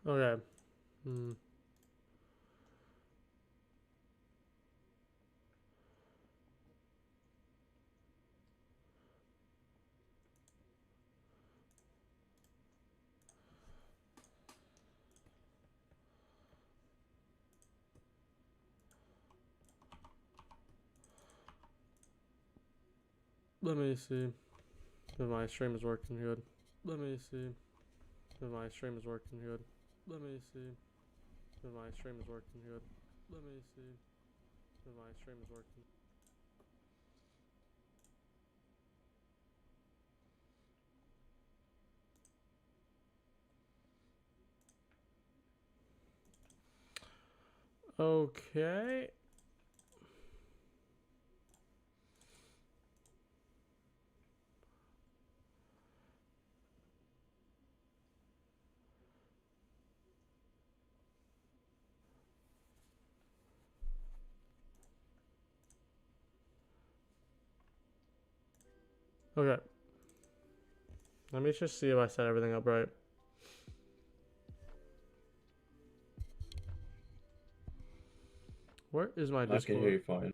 Okay. Hmm. Let me see if my stream is working good. Let me see if my stream is working good. Let me see if my stream is working good. Let me see if my stream is working. Okay. Okay. Let me just see if I set everything up right. Where is my Discord? I can hear you fine.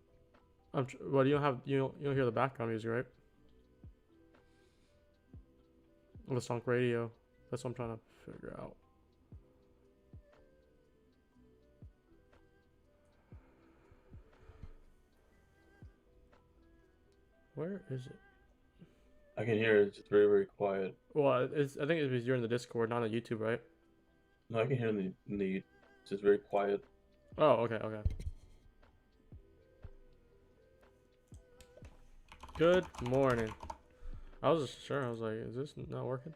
Well, you don't hear the background music, right? The Sonic Radio. That's what I'm trying to figure out. Where is it? I can hear it. It's just very, very quiet. Well, I think it was you're in the Discord, not on YouTube, right? No, I can hear in the it's just very quiet. Oh, okay, okay. Good morning. I was sure. I was like, is this not working?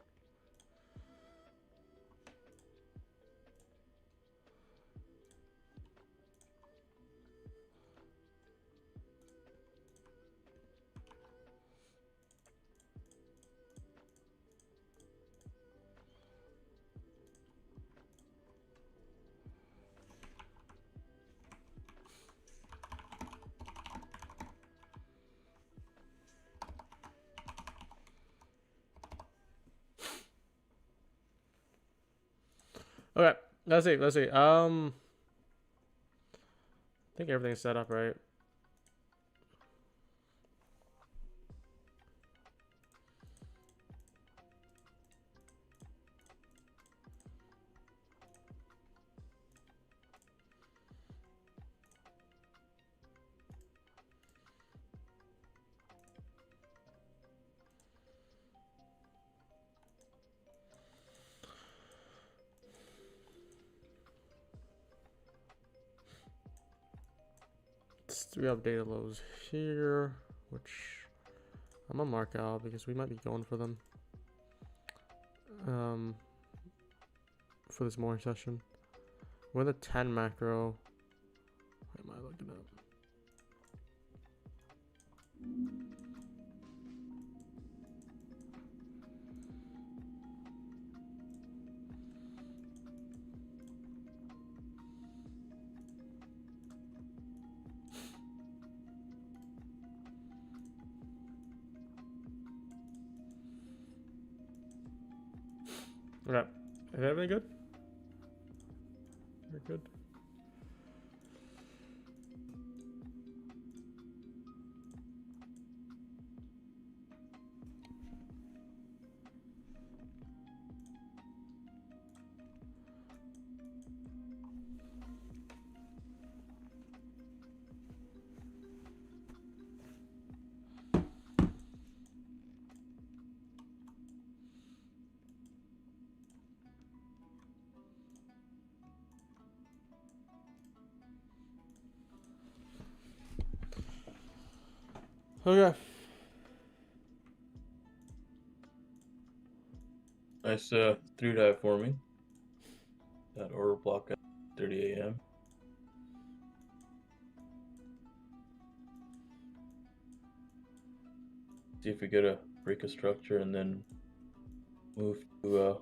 Okay, let's see. Let's see. I think everything's set up right. We have data lows here, which I'm gonna mark out because we might be going for them. For this morning session, with a 10 macro. What am I looking at? Okay, is everything good? You're good. Okay. Nice through dive for me. That order block at 30 a.m. See if we get a break of structure and then move to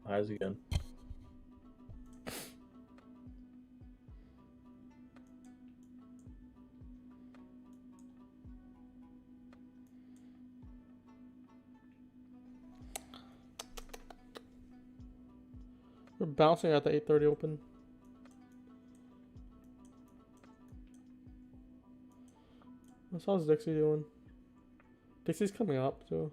highs again. We're bouncing at the 8:30 open. How's Dixie doing? Dixie's coming up too.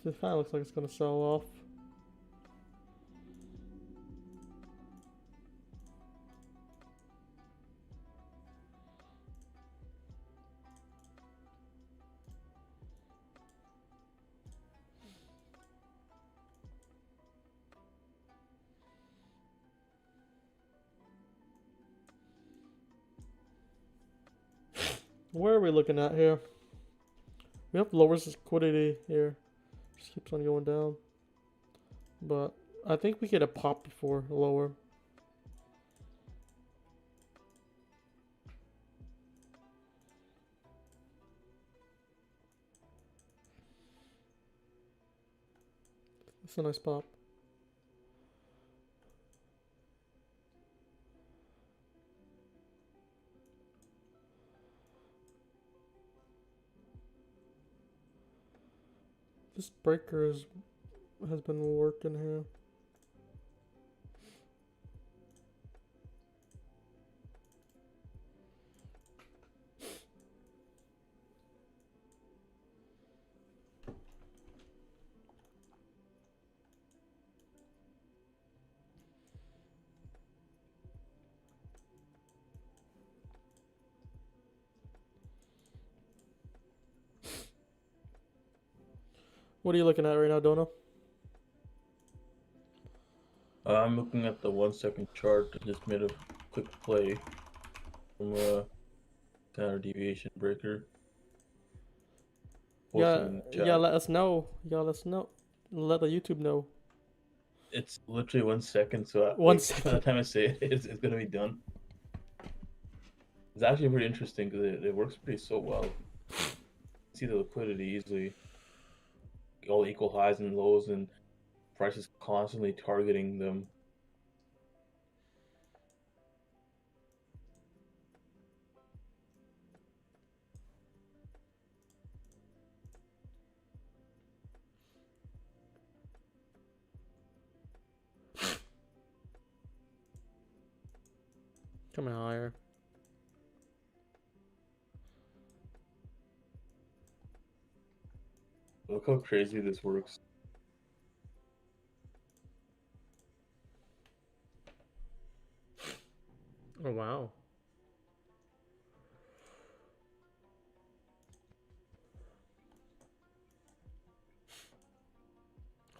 It kind of looks like it's gonna sell off. Where are we looking at here? We have lowers liquidity here. Just keeps on going down. But I think we get a pop before lower. It's a nice pop. This breaker has been working here. What are you looking at right now, Dona? I'm looking at the 1 second chart. I just made a quick play from a standard deviation breaker. Yeah, let us know. Yeah, let us know. Let the YouTube know. It's literally 1 second, so One by the second. time I say it, it's gonna be done. It's actually pretty interesting because it works pretty so well. See the liquidity easily. All equal highs and lows, and prices constantly targeting them. Coming higher. Look how crazy this works. Oh wow.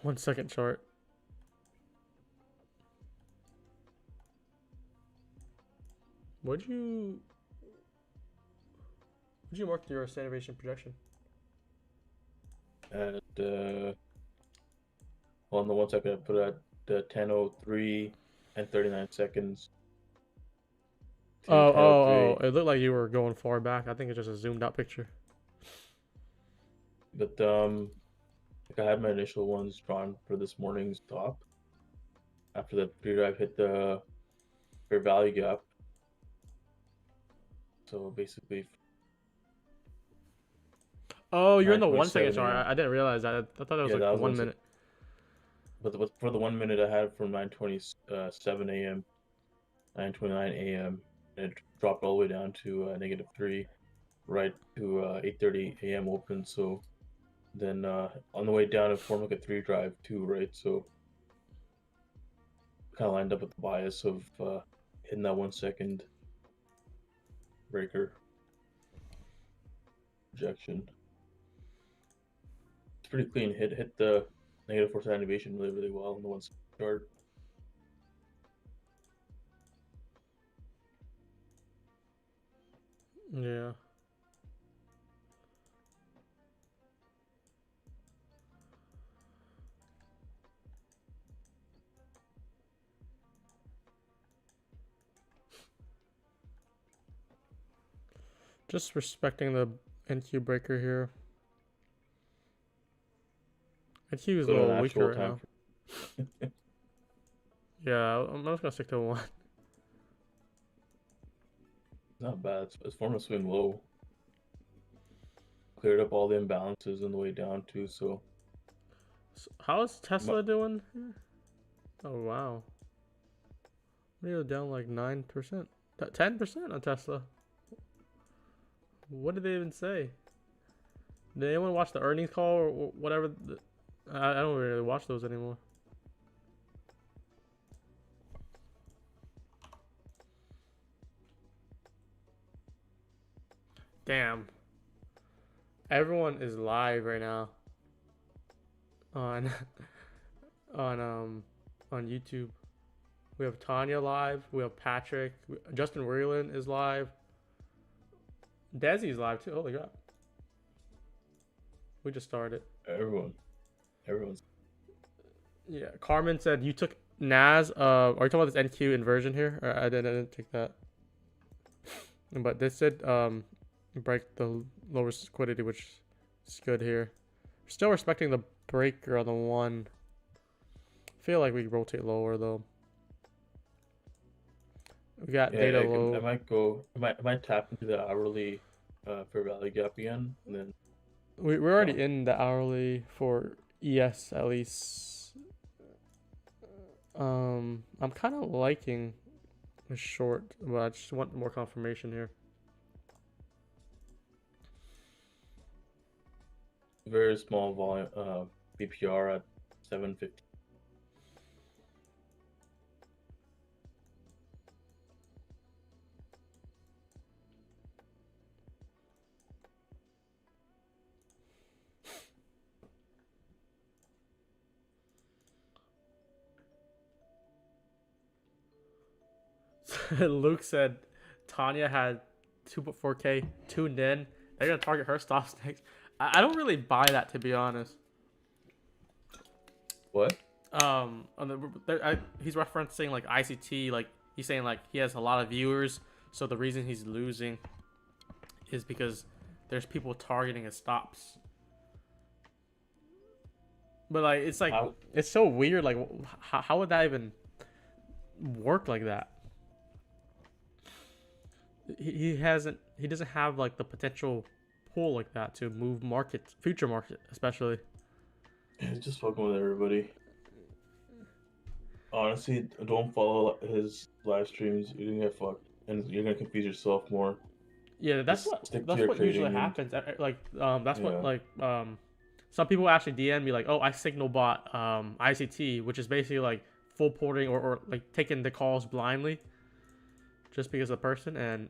One second chart. Would you mark your standard deviation projection? And on the 1 second, I put at 10:03 and 39 seconds. Oh! It looked like you were going far back. I think it's just a zoomed out picture. But like I had my initial ones drawn for this morning's top. After the pre-drive hit the fair value gap. So basically. Oh, you're in the 1 second 9:27 chart. a.m. I didn't realize that. I thought it was Yeah, like that the was 1 minute. But for the 1 minute, I had from 9:27 a.m., 9:29 a.m., and it dropped all the way down to -3, right to 8:30 a.m. open. So then on the way down, it formed like a 3 drive too, right? So kind of lined up with the bias of hitting that 1 second breaker projection. It's pretty clean. Hit the negative force animation really well in the 1 second chart. Yeah. Just respecting the NQ breaker here. NQ is a little weaker right now. Yeah, I'm just gonna stick to 1. not bad. It's formed a swing low. Cleared up all the imbalances on the way down too. So How is Tesla doing? Oh wow, we're down like 9%, 10% on Tesla. What did they even say? Did anyone watch the earnings call or whatever? I don't really watch those anymore. Damn. Everyone is live right now on on YouTube. We have Tanya live. We have Patrick. Justin Whelan is live. Desi's live too. Holy crap! We just started. Everyone's. Yeah. Carmen said you took Nas. Are you talking about this NQ inversion here? I didn't take that. But this said break the lowest liquidity, which is good here. Still respecting the breaker on the one. Feel like we rotate lower though. We got data low. I might tap into the hourly fair value gap again, and then We're already in the hourly for ES at least. I'm kind of liking the short, but I just want more confirmation here. very small volume BPR at 750. Luke said Tanya had 2.4K tuned in. They're gonna target her stops next. I don't really buy that, to be honest. What? He's referencing like ICT, like he's saying like he has a lot of viewers, so the reason he's losing is because there's people targeting his stops. But like it's so weird. Like how would that even work like that? He doesn't have like the potential pull like that to move future market especially. He's just fucking with everybody. Honestly, don't follow his live streams. You're gonna get fucked, and you're gonna confuse yourself more. Yeah, that's what usually happens. Like that's what like some people actually DM me like, oh, I signal bot ICT, which is basically like full porting or like taking the calls blindly, just because of the person and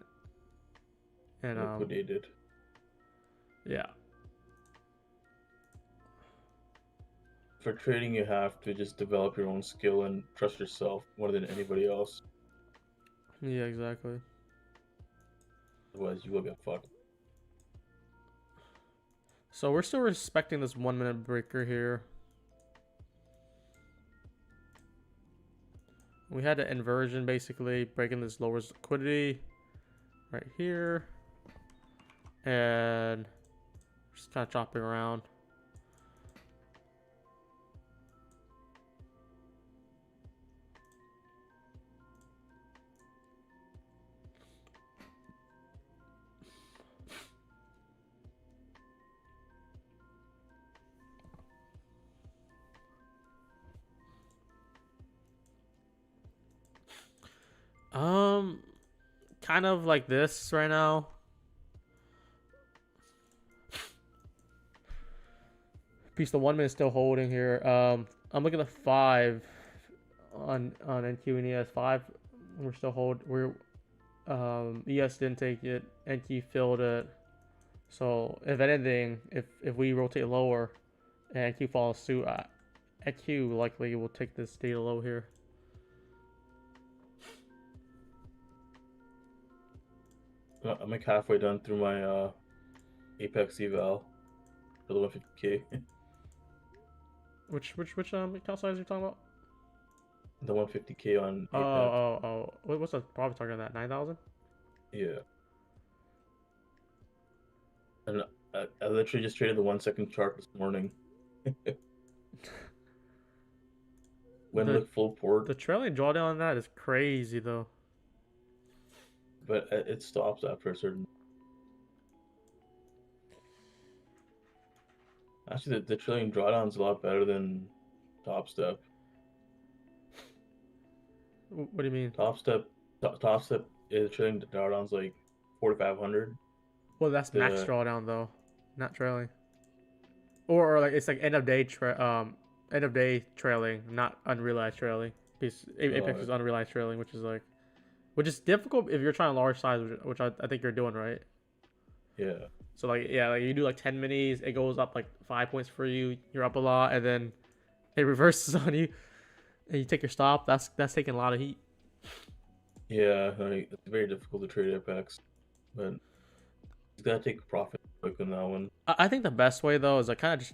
liquidated. Yeah. For trading, you have to just develop your own skill and trust yourself more than anybody else. Yeah, exactly. Otherwise, you will get fucked. So we're still respecting this 1 minute breaker here. We had an inversion basically breaking this lowest liquidity right here, and just kind of chopping around. Kind of like this right now. Piece the 1 minute still holding here. I'm looking at 5 on NQ and ES 5. We're still ES didn't take it. NQ filled it. So if anything, if we rotate lower and NQ follows suit, NQ likely will take this data low here. I'm like halfway done through my Apex eval for the 150K. Which account size are you talking about? The 150K on Apex. Oh. What's the profit target on that? 9,000? Yeah. And I literally just traded the 1 second chart this morning. When like full port. The trailing drawdown on that is crazy though. but it stops after a certain. Actually, the trailing drawdown's a lot better than Top Step. What do you mean? Top Step is trailing drawdown's like 4,500. Well, that's max The drawdown though, not trailing. Or like it's like end of day trailing, not unrealized trailing. Because Apex is unrealized trailing, which is difficult if you're trying large size, which I think you're doing, right? yeah. So like yeah, like you do like 10 minis, it goes up like 5 points for you. You're up a lot, and then it reverses on you, and you take your stop. That's taking a lot of heat. Yeah, like, it's very difficult to trade Apex, but you gotta take profit quick on that one. I think the best way though is like kind of just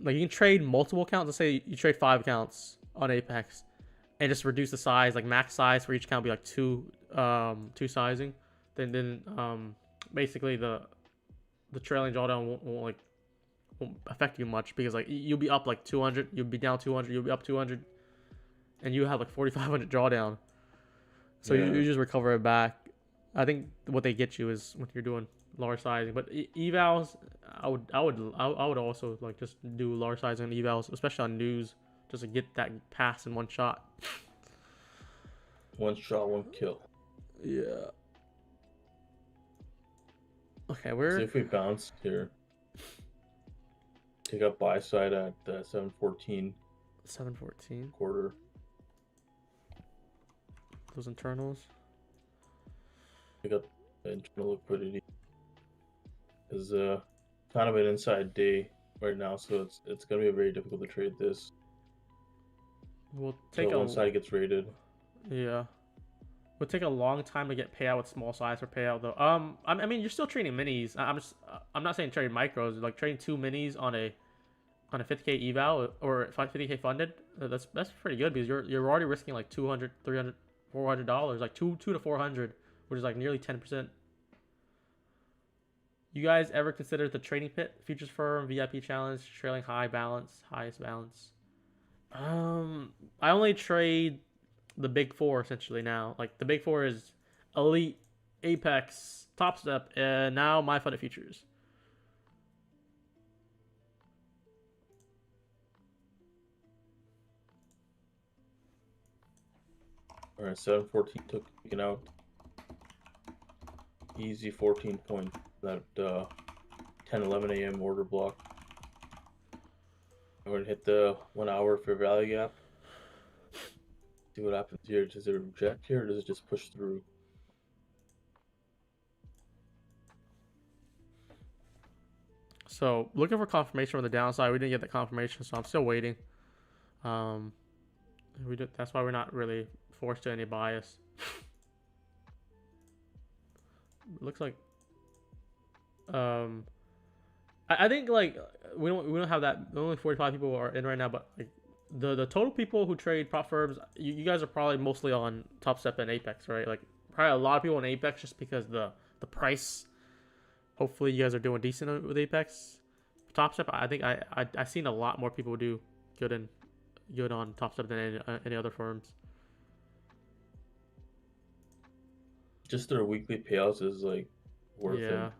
like you can trade multiple accounts. Let's say you trade 5 accounts on Apex, and just reduce the size, like max size for each account be like two sizing. Then basically the trailing drawdown won't affect you much because like you'll be up like 200, you'll be down 200, you'll be up 200, and you have like 4,500 drawdown. So Yeah. you just recover it back. I think what they get you is when you're doing large sizing, but evals, I would also like just do large sizing on evals, especially on news, just to get that pass in one shot. One shot, one kill. Yeah. Okay, See if we bounce here. Take up buy side at 714. 714. Quarter. Those internals. Pick up internal liquidity. Is kind of an inside day right now, so it's gonna be very difficult to trade this. We'll take one side gets rated. Yeah. Would take a long time to get payout with small size for payout though. I mean you're still trading minis. I'm not saying trading micros. Like trading 2 minis on a 50k eval or 50k funded. That's pretty good because you're already risking like 200, 300, 400 dollars, like 2 to 400, which is like nearly 10%. You guys ever considered the trading pit futures firm VIP challenge trailing highest balance? I only trade the big four essentially now. Like the big four is Elite, Apex, Top Step, and now my funded futures. All right, 714 taken out. Easy 14 point. That 10-11 a.m. order block. I'm gonna hit the 1 hour fair value gap. See what happens here. Does it reject here or does it just push through? So looking for confirmation on the downside. We didn't get the confirmation, so I'm still waiting. That's why we're not really forced to any bias. It looks like I think like we don't have that. Only 45 people are in right now, but like the total people who trade prop firms, you guys are probably mostly on Top Step and Apex, right? Like probably a lot of people on Apex just because the price. Hopefully you guys are doing decent with Apex. Top Step, I think I've seen a lot more people do good on Top Step than any other firms. Just their weekly payouts is like worth it.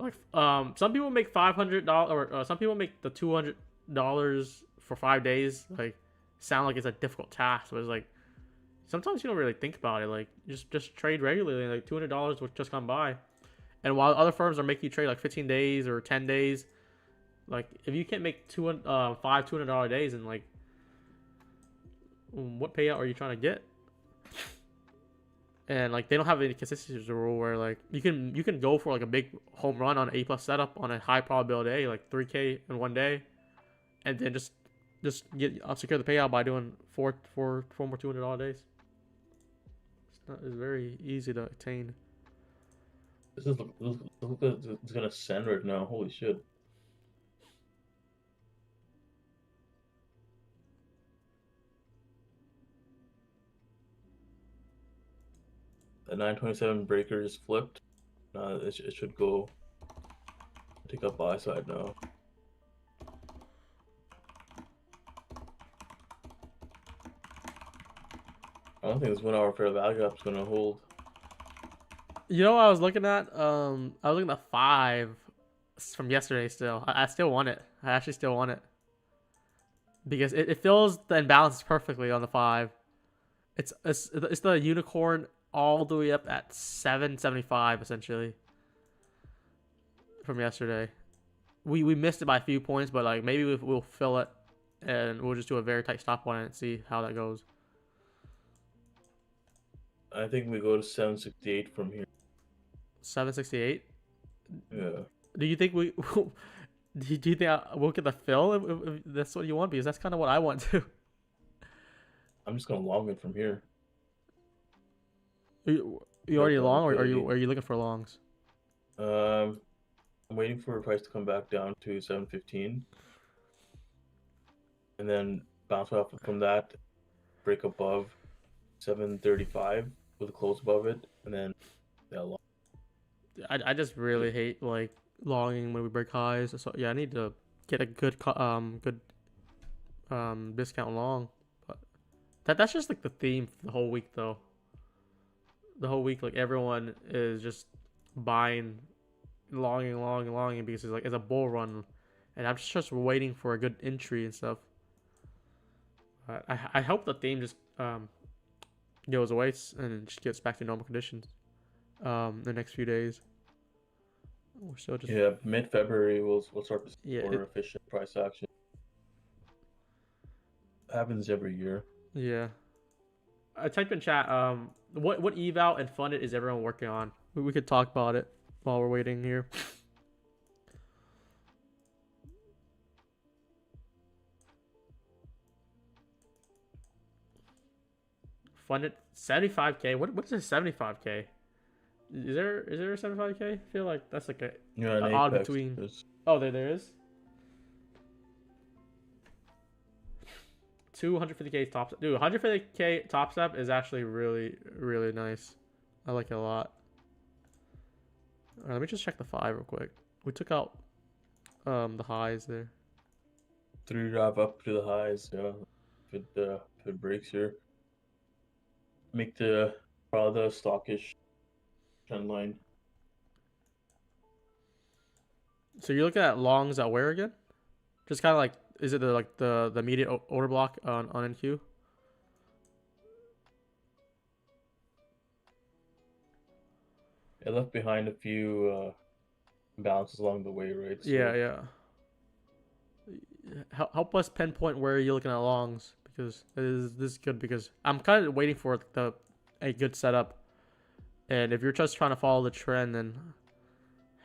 Like some people make $500 or some people make the $200 for 5 days. Like sound like it's a difficult task, but it's like sometimes you don't really think about it. Like just trade regularly. Like $200 would just come by. And while other firms are making you trade like 15 days or 10 days, like if you can't make five $200 days, and like what payout are you trying to get? And like they don't have any consistency rule where like you can go for like a big home run on an A+ setup on a high probability day, like 3K in 1 day, and then just get secure the payout by doing four more $200 days. It's very easy to attain. This is gonna send right now. Holy shit. The 927 breaker just flipped. It should go take up buy side now. I don't think this 1 hour fair value gap is gonna hold. You know what I was looking at? I was looking at 5 from yesterday still. I still want it. I actually still want it. Because it fills the imbalance perfectly on the 5. It's the unicorn all the way up at 775 essentially from yesterday. We missed it by a few points, but like maybe we'll fill it and we'll just do a very tight stop on it and see how that goes. I think we go to 768 from here. 768. Yeah. Do you think we? Do you think we'll get the fill if that's what you want? Because that's kind of what I want too. I'm just gonna long it from here. You already long, or are you looking for longs? I'm waiting for a price to come back down to 715, and then bounce off from that, break above 735 with a close above it, and then long. I just really hate like longing when we break highs. So yeah, I need to get a good discount long. But that's just like the theme for the whole week though. The whole week, like everyone is just buying, longing because it's a bull run, and I'm just waiting for a good entry and stuff. I hope the theme just goes away and just gets back to normal conditions the next few days. We're still just mid-February we'll start to see more efficient price action. Happens every year. Yeah. I typed in chat what eval and funded is everyone working on? We could talk about it while we're waiting here. Funded 75k. What is a 75k? Is there a 75k? I feel like that's like an odd between. Oh, there is. 250k top step. Dude, 150k top step is actually really nice. I like it a lot. Alright, let me just check the 5 real quick. We took out the highs there. 3 drive up to the highs, yeah. If it breaks here, make the probably the stockish trend line. So you're looking at longs at where again? Just kind of like, is it the immediate order block on NQ? I left behind a few balances along the way, right? So Yeah. Help us pinpoint where you're looking at longs, because this is good, because I'm kind of waiting for a good setup, and if you're just trying to follow the trend, then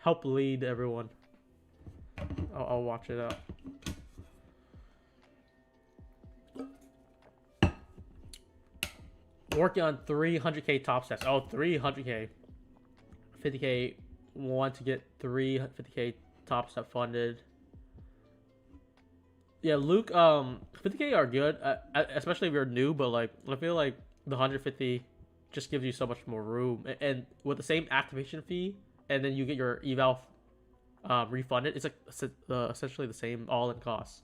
help lead everyone. I'll watch it out. Working on 300k top steps. Oh, 300k. 50k. Want to get 350k top step funded. Yeah, Luke. 50k are good, especially if you're new. But like, I feel like the 150 just gives you so much more room, and with the same activation fee, and then you get your eval refunded. It's like essentially the same all-in cost.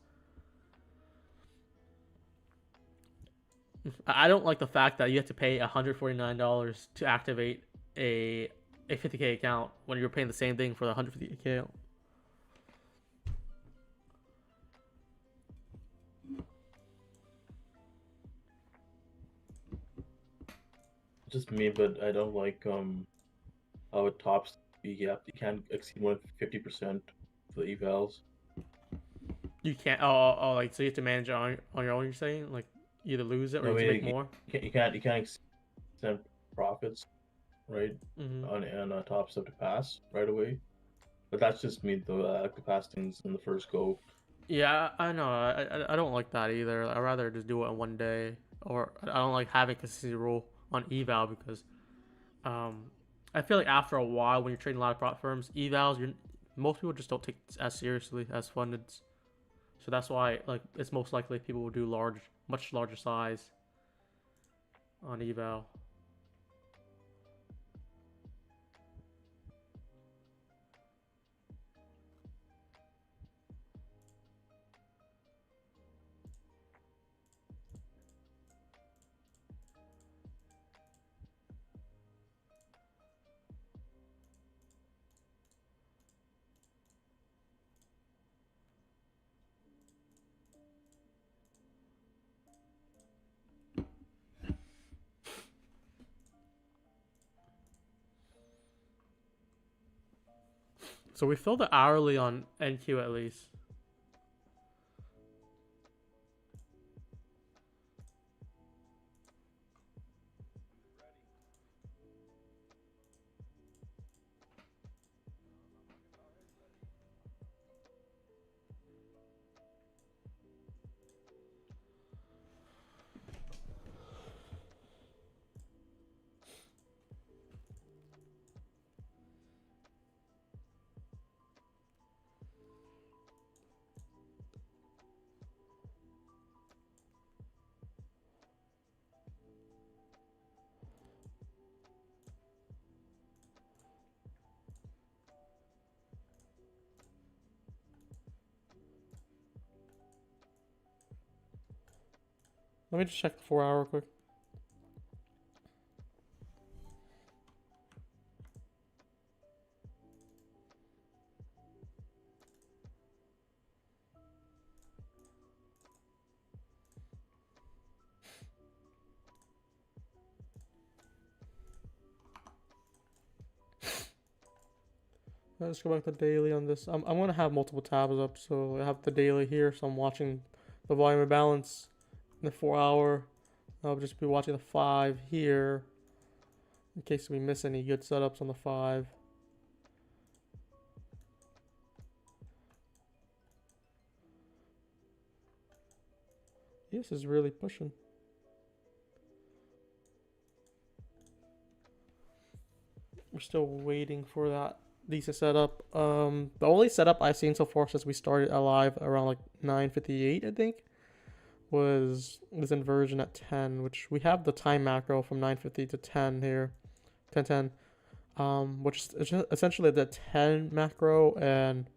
I don't like the fact that you have to pay $149 to activate a 50k account when you're paying the same thing for the 150k account. Just me, but I don't like how it tops the gap. You can't exceed more than 50% for the evals. You can't. Oh, like so you have to manage it on your own. You're saying like either lose it or you make more. You can't exceed profits, right? On top stuff to pass right away. But that's just me though. I like to pass things in the first go. Yeah, I know. I don't like that either. I'd rather just do it in one day, or I don't like having consistency rule on eval, because I feel like after a while when you're trading a lot of prop firms, evals most people just don't take as seriously as funded. So that's why like it's most likely people will do much larger size on eval. So we fill the hourly on NQ at least. Let me just check the 4 hour quick. Let's go back to daily on this. I'm gonna have multiple tabs up, so I have the daily here. So I'm watching the volume and balance in the 4 hour. I'll just be watching the 5 here in case we miss any good setups on the 5. This is really pushing. We're still waiting for that decent setup. The only setup I've seen so far since we started live around like 9:58, I think, was this inversion at 10, which we have the time macro from 9:50 to 10 here, 10:10, which is essentially the 10 macro. And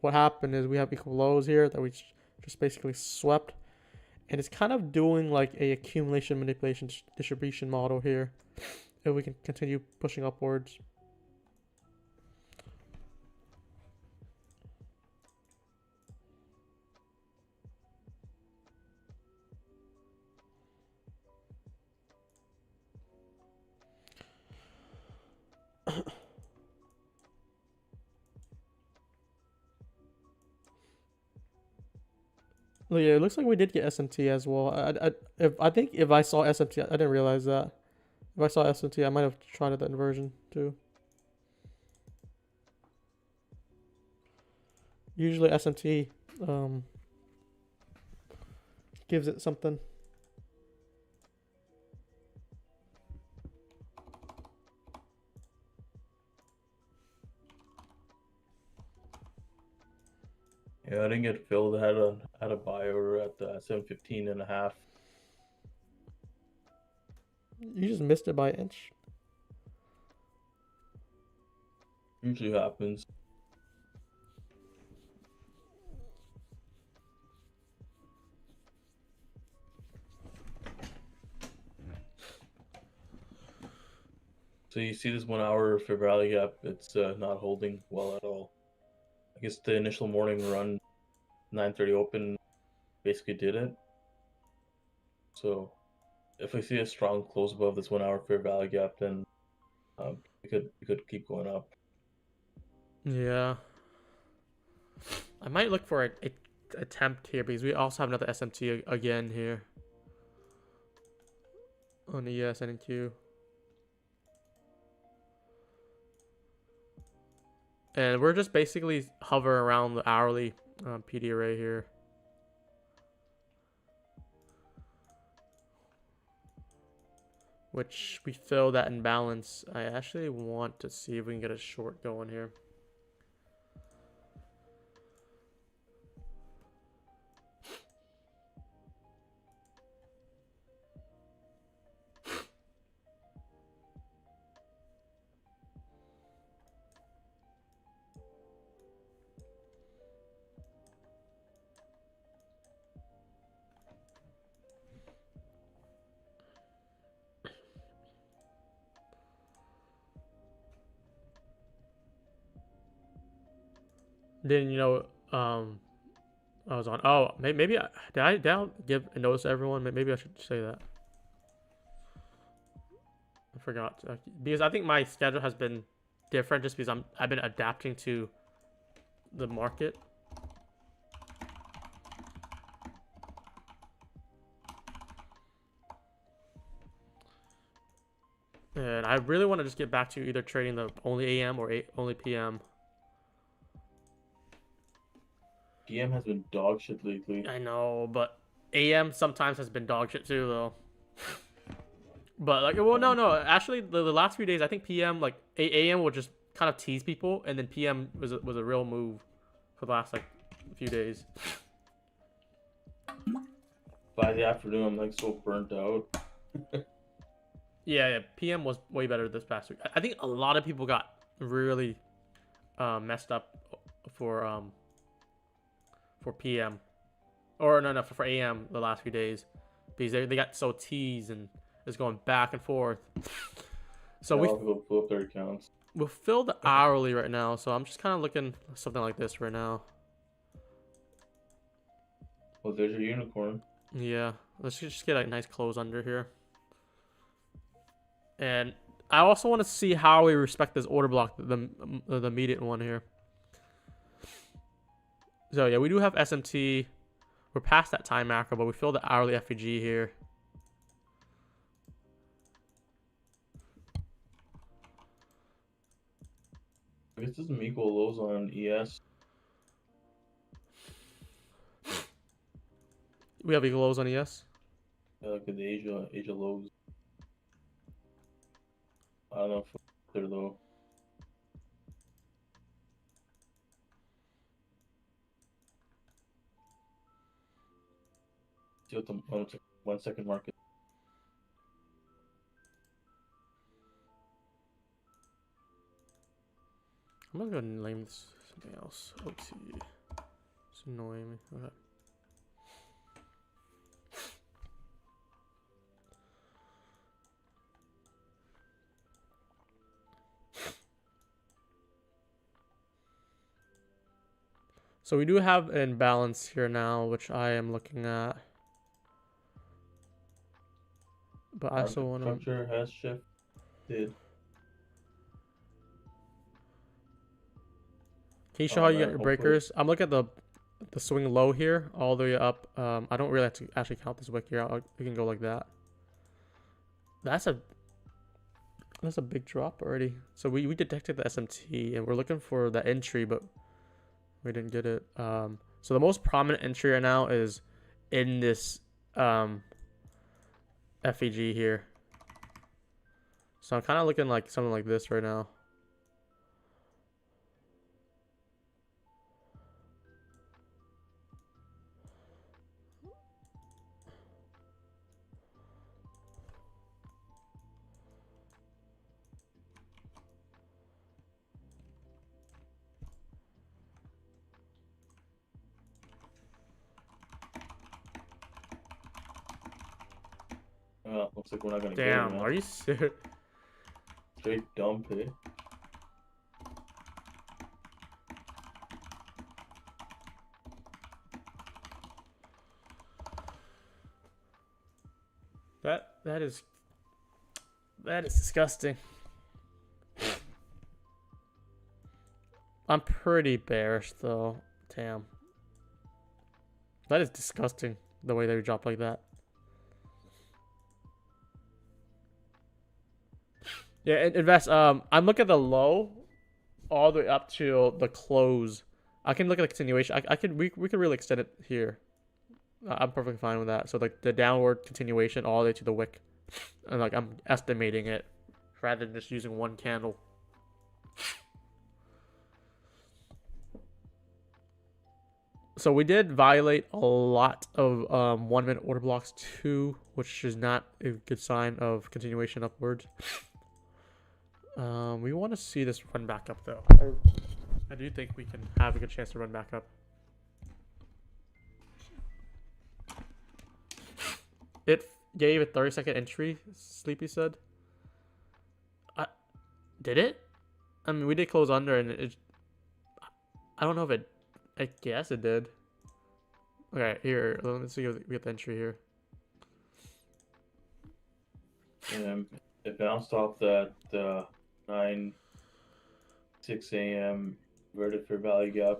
what happened is we have equal lows here that we just basically swept, and it's kind of doing like a accumulation manipulation distribution model here. If we can continue pushing upwards. Well, yeah, it looks like we did get SMT as well. I think if I saw SMT, I didn't realize that. If I saw SMT, I might have tried the inversion too. Usually SMT gives it something. Yeah, I didn't get filled. I had a buy over at 715.5. You just missed it by an inch. Usually happens. So you see this 1 hour fair value gap, it's not holding well at all. I guess the initial morning run, 9:30 open, basically did it. So if we see a strong close above this 1 hour fair value gap, then we could keep going up. Yeah. I might look for a attempt here because we also have another SMT again here on the ES and NQ. And we're just basically hovering around the hourly PD array here. Which we fill that imbalance. I actually want to see if we can get a short going here. Then, you know, I was on. Oh, maybe did I give a notice to everyone? Maybe I should say that. I forgot because I think my schedule has been different just because I've been adapting to the market. And I really want to just get back to either trading the only AM or only PM. PM has been dog shit lately. I know, but AM sometimes has been dog shit too, though. But like, well, no. Actually, the last few days, I think PM like AM will just kind of tease people, and then PM was a real move for the last like few days. By the afternoon, I'm like so burnt out. Yeah, PM was way better this past week. I think a lot of people got really messed up for PM, or no, for AM the last few days, because they got so teased and it's going back and forth. So we will fill up their accounts. We'll fill the hourly right now, so I'm just kind of looking something like this right now. Well, there's your unicorn. Yeah, let's just get a nice close under here. And I also want to see how we respect this order block, the median one here. So yeah, we do have SMT. We're past that time macro, but we fill the hourly FEG here. I guess this doesn't equal lows on ES. We have equal lows on ES. Yeah, look at the Asia lows. I don't know if they're low. See what the 1 second market. I'm gonna go and name this something else. OT. It's annoying me. Okay. So we do have an imbalance here now, which I am looking at. But I also want to. Structure has shifted. Can you show how you get your breakers? I'm looking at the swing low here, all the way up. I don't really have to actually count this wick here. We can go like that. That's a big drop already. So we detected the SMT, and we're looking for the entry, but we didn't get it. So the most prominent entry right now is in this FEG here. So I'm kind of looking like something like this right now. Looks like we're not gonna Damn, get it. are you serious? Straight dump, eh? That is disgusting. I'm pretty bearish though. Damn. That is disgusting, the way they drop like that. Yeah, invest. I'm looking at the low all the way up to the close. I can look at the continuation. We could really extend it here. I'm perfectly fine with that. So like the downward continuation all the way to the wick, and like I'm estimating it rather than just using one candle. So we did violate a lot of 1 minute order blocks too, which is not a good sign of continuation upwards. We want to see this run back up though. I do think we can have a good chance to run back up. It gave a 30-second entry, Sleepy said. Did it? I mean, we did close under, and I don't know if it. I guess it did. Okay, here. Let's see if we get the entry here. It bounced off that 6 a.m. inverted fair value gap.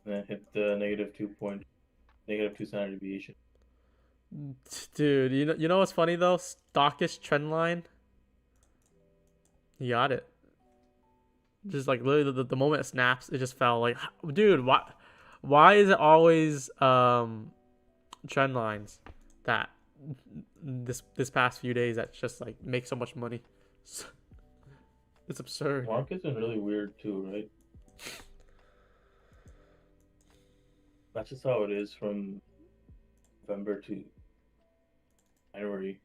and then hit the negative 2 standard deviation. Dude, you know what's funny though? Stockish trend line. You got it. Just like literally the moment it snaps, it just fell. Like, dude, why is it always trend lines that this past few days that just like make so much money? It's absurd. Market's been really weird too, right? That's just how it is from November to January.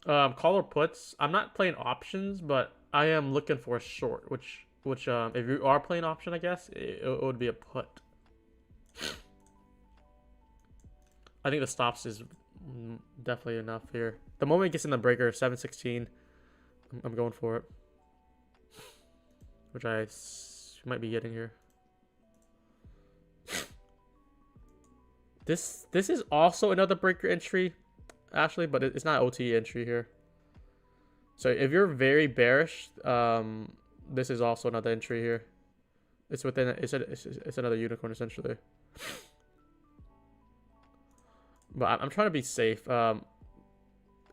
Call or puts. I'm not playing options, but I am looking for a short, which if you are playing option, I guess it would be a put. I think the stops is definitely enough here. The moment it gets in the breaker, 716, I'm going for it, which I might be getting here. This is also another breaker entry, actually, but it's not OT entry here. So if you're very bearish, this is also another entry here. It's within it's another unicorn essentially. But I'm trying to be safe.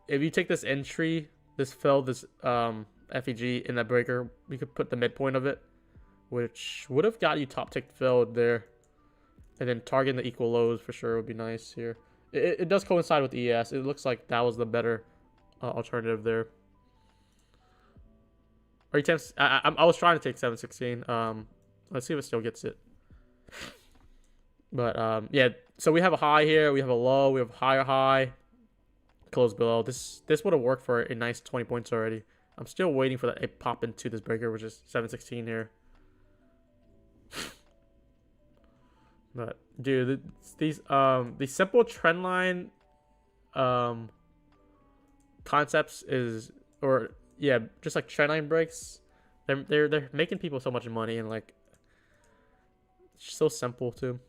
If you take this entry, this fill, this FEG in that breaker, we could put the midpoint of it, which would have got you top tick filled there. And then targeting the equal lows for sure would be nice here. It does coincide with ES. It looks like that was the better alternative there. Or I was trying to take 716. Let's see if it still gets it. But yeah, so we have a high here, we have a low, we have a higher high, close below. This would have worked for a nice 20 points already. I'm still waiting for that to pop into this breaker, which is 716 here. But dude, these simple trend line concepts is, or yeah, just like trend line breaks, they're making people so much money, and like it's so simple too.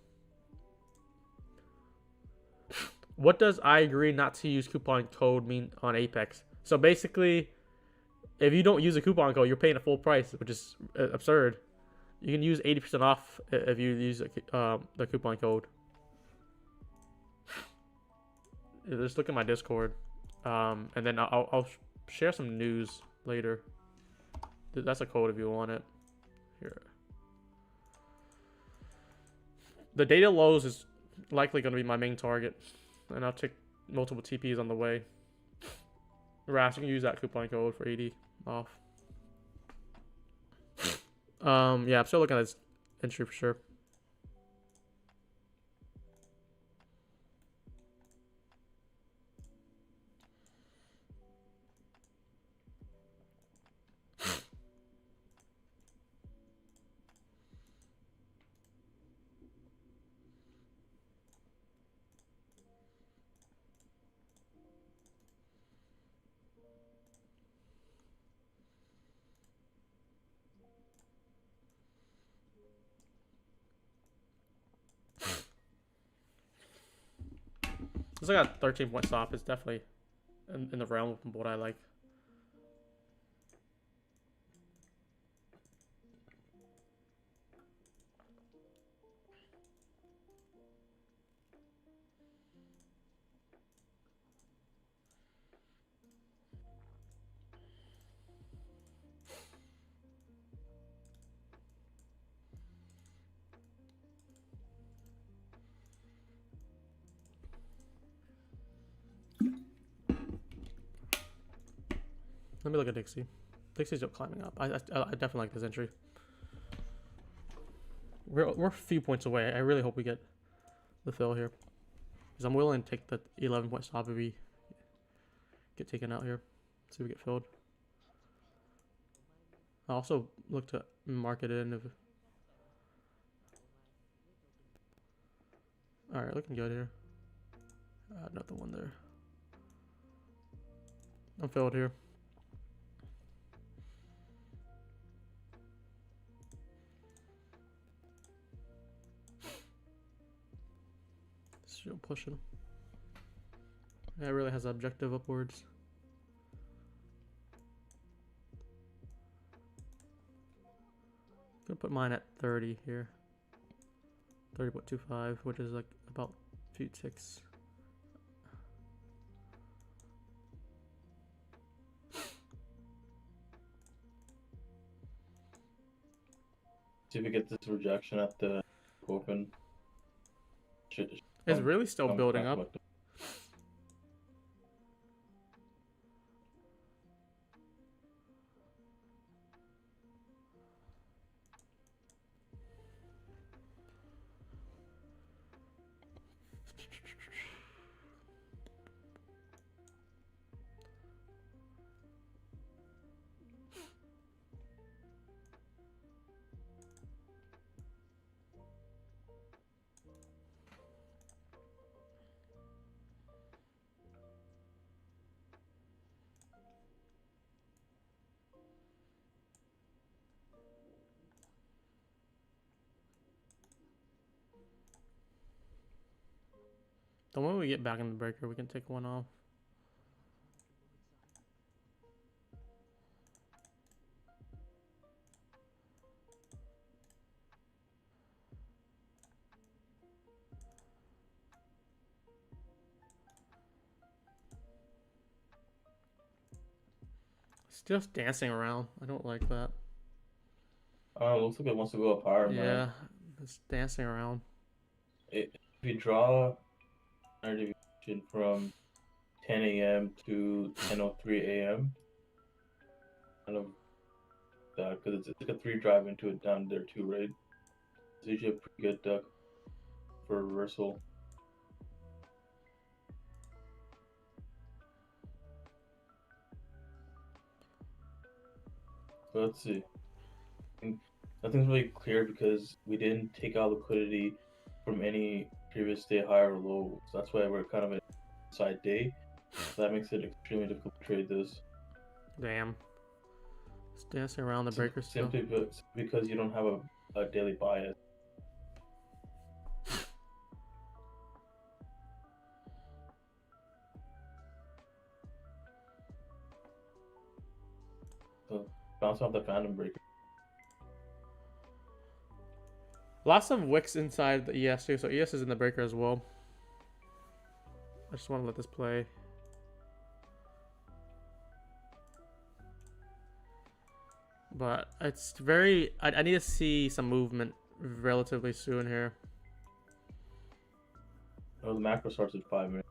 What does I agree not to use coupon code mean on Apex? So basically, if you don't use a coupon code, you're paying a full price, which is absurd. You can use 80% off if you use the coupon code. Just look at my Discord, and then I'll share some news later. That's a code if you want it. Here. The data lows is likely going to be my main target, and I'll take multiple TPs on the way. Ras, you can use that coupon code for 80 off. Yeah, I'm still looking at this entry for sure. It's like a 13-point stop. It's definitely in the realm of what I like. Let me look at Dixie. Dixie's still climbing up. I definitely like this entry. We're a few points away. I really hope we get the fill here, because I'm willing to take the 11-point stop if we get taken out here. See if we get filled. I also look to mark it in if. All right, looking good here. Nothing one there. I'm filled here. Still pushing. Yeah, it really has objective upwards. Gonna put mine at 30 here. 30.25, which is like about few ticks. See if we get this rejection at the open. It's really still building up. The moment we get back in the breaker, we can take one off. It's just dancing around. I don't like that. Oh, it looks like it wants to go up higher, man. Yeah, it's dancing around. If we draw our deviation from 10 a.m. to 10:03 a.m., kind of that, because it's like a 3 drive into it down there too, right? It's usually a pretty good for a reversal. So let's see. Nothing's really clear because we didn't take out liquidity from any previous day high or low. So that's why we're kind of an inside day. So that makes it extremely difficult to trade this. Damn. It's dancing around the breaker still. Simply because you don't have a daily bias. So bounce off the phantom breaker. Lots of wicks inside the ES too, so ES is in the breaker as well. I just want to let this play. But it's very... I need to see some movement relatively soon here. Oh, the macro starts at 5 minutes.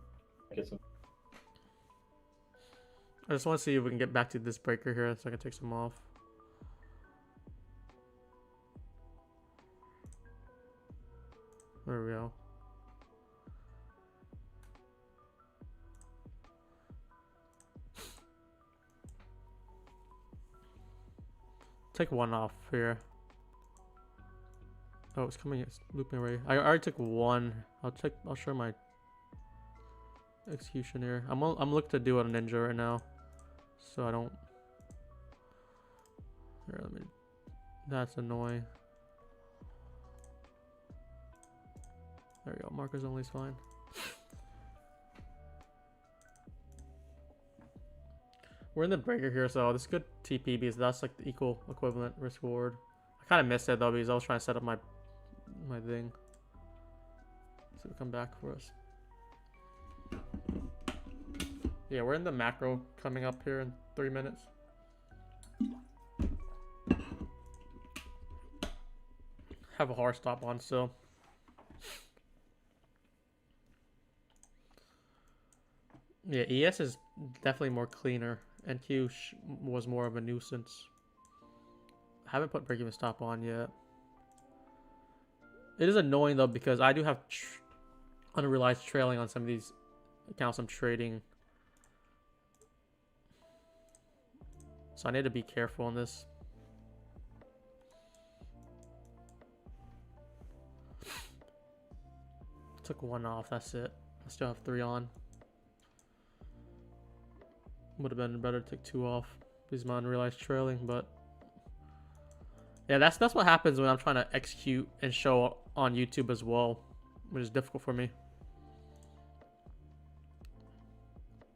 Get some. I just want to see if we can get back to this breaker here so I can take some off. There we go. Take one off here. Oh, it's coming. It's looping away. I already took one. I'll show my execution here. I'm looking to do a ninja right now, so I don't. Here, let me. That's annoying. There we go. Markers only is fine. We're in the breaker here, so this is good TP because that's like the equal equivalent risk reward. I kind of missed it though because I was trying to set up my thing. So it'll come back for us. Yeah, we're in the macro coming up here in 3 minutes. Have a hard stop on still. Yeah, ES is definitely more cleaner. NQ was more of a nuisance. Haven't put break even stop on yet. It is annoying though because I do have unrealized trailing on some of these accounts I'm trading. So I need to be careful on this. Took one off, that's it. I still have 3 on. Would have been better to take 2 off because my unrealized trailing, but yeah, that's what happens when I'm trying to execute and show on YouTube as well, which is difficult for me.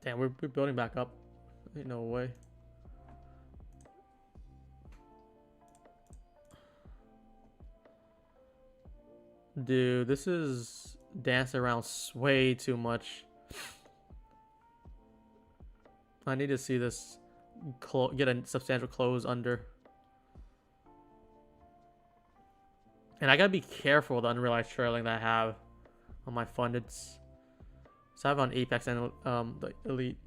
Damn, we're building back up. Ain't no way. Dude, this is dancing around way too much. I need to see this get a substantial close under. And I gotta be careful with the unrealized trailing that I have on my fundeds. So I have on Apex and the Elite.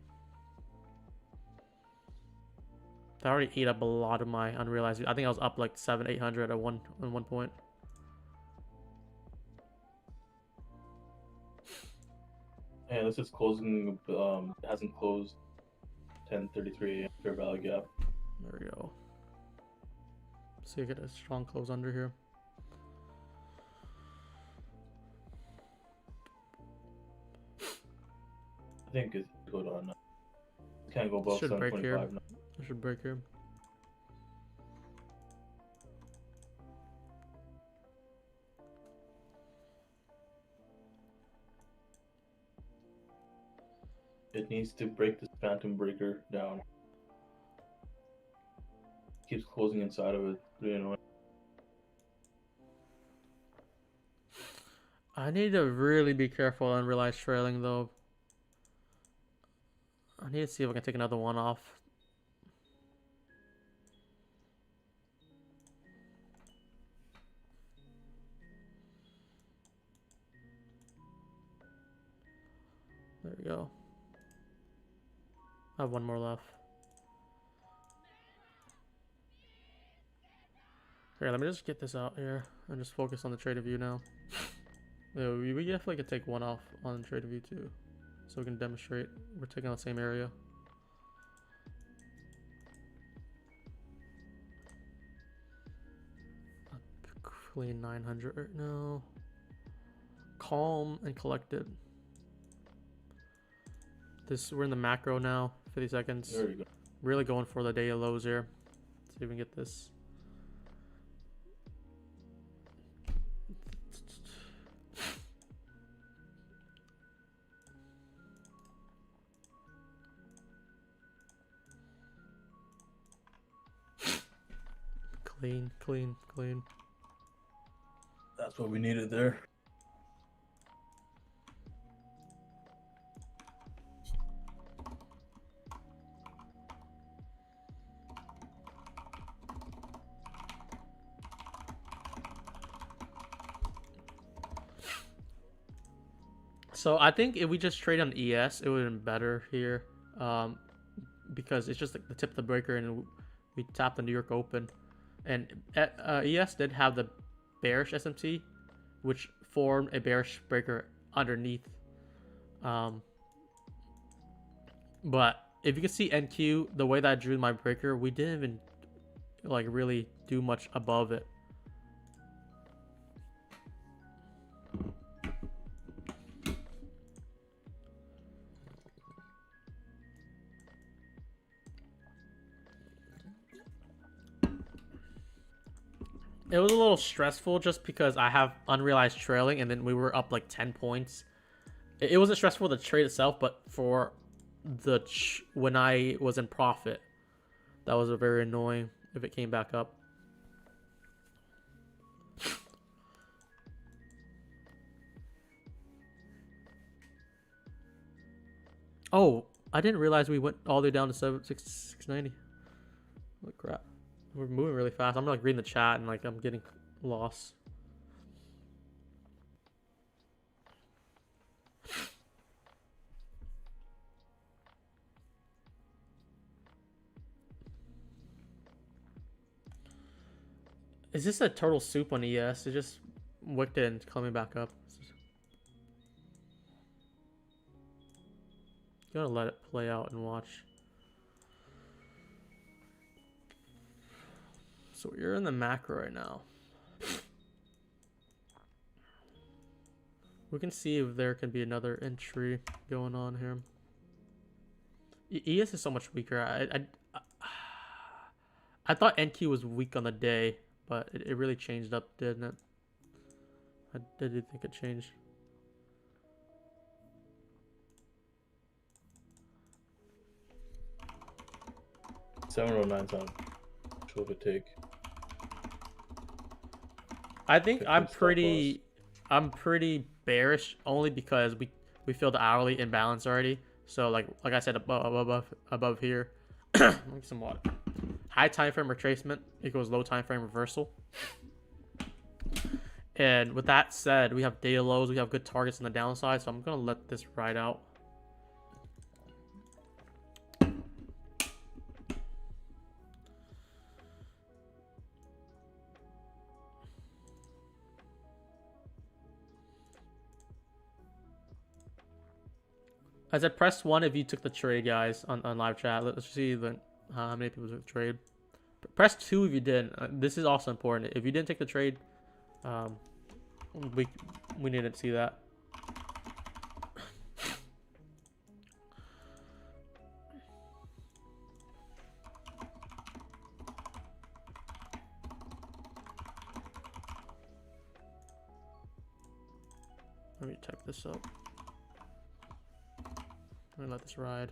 That already ate up a lot of my unrealized. I think I was up like 700-800 at one point. Yeah, this is closing. Hasn't closed 10:33 a.m. fair value gap. There we go. See, get a strong close under here. I think it's good on. Can't go above 7.25 now. I should break here. It needs to break this phantom breaker down. Keeps closing inside of it. Pretty annoying. I need to really be careful on unrealized trailing though. I need to see if I can take another one off. There we go. I have one more left. Here, let me just get this out here and just focus on the trade of view now. Yeah, we definitely could take one off on trade of view too, so we can demonstrate we're taking on the same area. Clean 900 right now. Calm and collected. We're in the macro now. 50 seconds. There you go. Really going for the daily lows here. See if we can get this. Clean, clean, clean. That's what we needed there. So I think if we just trade on ES, it would have been better here, because it's just like the tip of the breaker, and we tapped the New York Open, and ES did have the bearish SMT, which formed a bearish breaker underneath. But if you can see NQ, the way that I drew my breaker, we didn't even like really do much above it. It was a little stressful just because I have unrealized trailing, and then we were up like 10 points. It wasn't stressful for the trade itself, but for the when I was in profit, that was very annoying if it came back up. Oh, I didn't realize we went all the way down to 690. Holy crap. We're moving really fast. I'm like reading the chat and like I'm getting lost. Is this a total soup on ES? It just wicked and coming back up. Gotta let it play out and watch. So you're in the macro right now. We can see if there can be another entry going on here. ES is so much weaker. I thought NQ was weak on the day, but it really changed up, didn't it? I did think it changed. $709 on show to take. I think I'm pretty I'm pretty bearish only because we feel the hourly imbalance already. So like I said above here, like some water. High time frame retracement equals low time frame reversal. And with that said, we have data lows, we have good targets on the downside, so I'm gonna let this ride out. I said press 1 if you took the trade, guys, on live chat. Let's see how many people took the trade. Press 2 if you didn't. This is also important. If you didn't take the trade, we didn't see that. Let me type this up. Let me let this ride.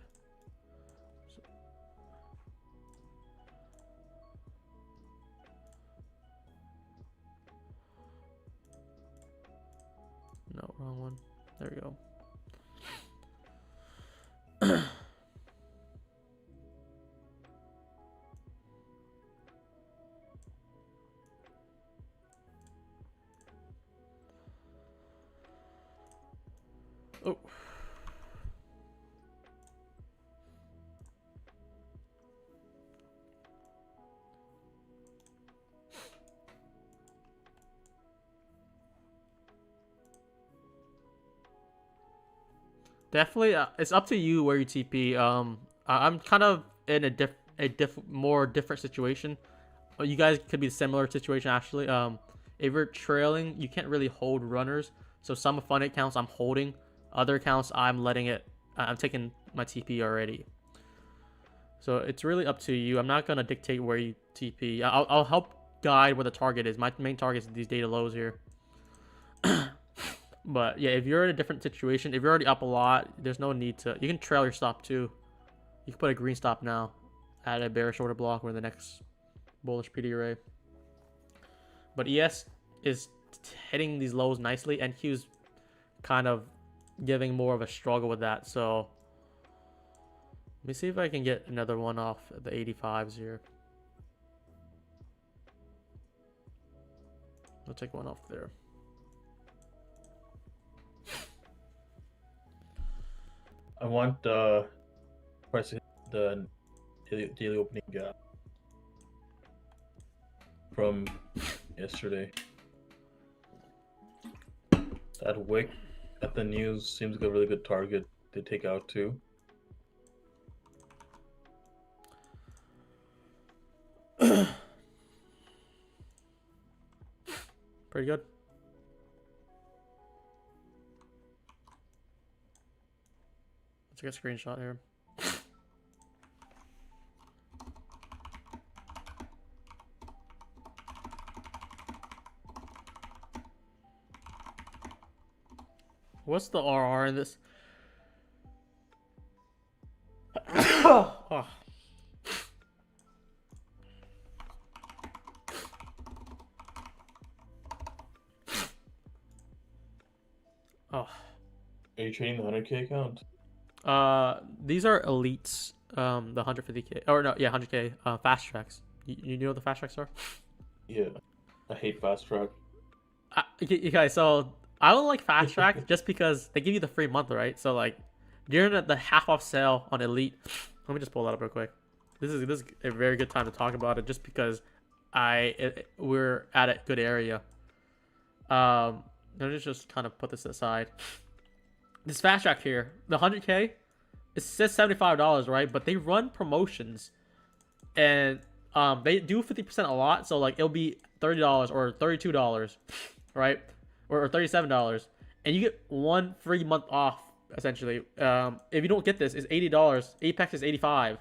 No, wrong one. There we go. Oh. Definitely, it's up to you where you TP. I'm kind of in a more different situation. You guys could be a similar situation actually. If you're trailing, you can't really hold runners. So some fun accounts I'm holding, other accounts I'm letting it. I'm taking my TP already. So it's really up to you. I'm not gonna dictate where you TP. I'll help guide where the target is. My main target is these data lows here. But yeah, if you're in a different situation, if you're already up a lot, there's no need to. You can trail your stop too. You can put a green stop now, add a bearish order block or the next bullish PD array. But ES is hitting these lows nicely, and Q's kind of giving more of a struggle with that. So let me see if I can get another one off the 85s here. I'll take one off there. I want price to hit the daily opening gap from yesterday. That wick at the news seems like a really good target to take out too. Pretty good. Let's get a screenshot here. What's the RR in this? Oh. Oh. Are you trading the 100K account? These are elites. The 150K or no, yeah, 100K. Fast tracks. You know what the fast tracks are? Yeah, I hate fast track. You guys, so I don't like fast track just because they give you the free month, right? So like during the half off sale on elite, let me just pull that up real quick. This is a very good time to talk about it just because we're at a good area. Let me just kind of put this aside. This fast track here, the 100K, it says $75, right? But they run promotions, and they do 50% a lot. So like it'll be $30 or $32, right? Or $37, and you get one free month off essentially. If you don't get this, it's $80. Apex is $85,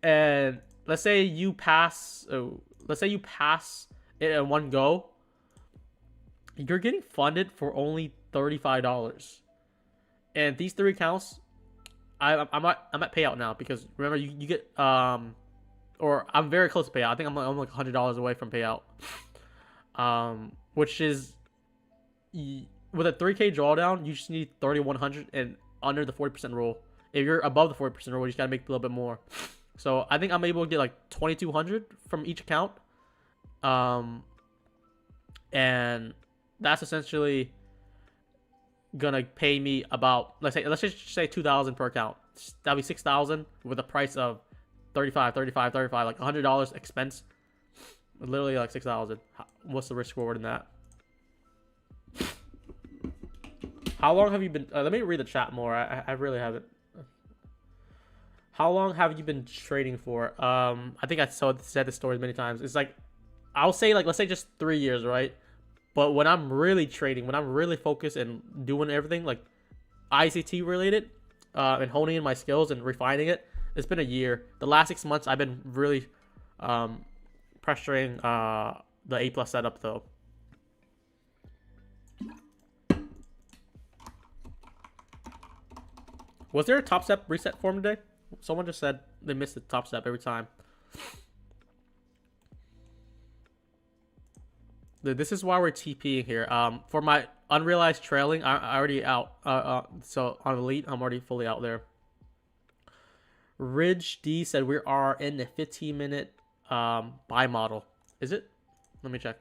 and let's say you pass. Let's say you pass it in one go. You're getting funded for only $35. And these 3 accounts, I'm at payout now because remember you get or I'm very close to payout. I think I'm like $100 away from payout, which is with a 3K drawdown, you just need 3,100 and under the 40% rule. If you're above the 40% rule, you just gotta make a little bit more. So I think I'm able to get like 2,200 from each account. And that's essentially gonna pay me about, let's just say 2,000 per account. That'll be 6,000 with a price of 35, like $100 expense. Literally like 6,000. What's the risk reward in that? How long have you been? Let me read the chat more. I really haven't. How long have you been trading for? I think I said this story many times. It's like, I'll say like, let's say just 3 years, right? But when I'm really trading, when I'm really focused and doing everything like ICT related, and honing in my skills and refining it, it's been a year. The last 6 months, I've been really pressuring the A+ setup though. Was there a top step reset form today? Someone just said they missed the top step every time. This is why we're TPing here. For my unrealized trailing, I already out. So on Elite, I'm already fully out there. Ridge D said we are in the 15-minute buy model. Is it? Let me check.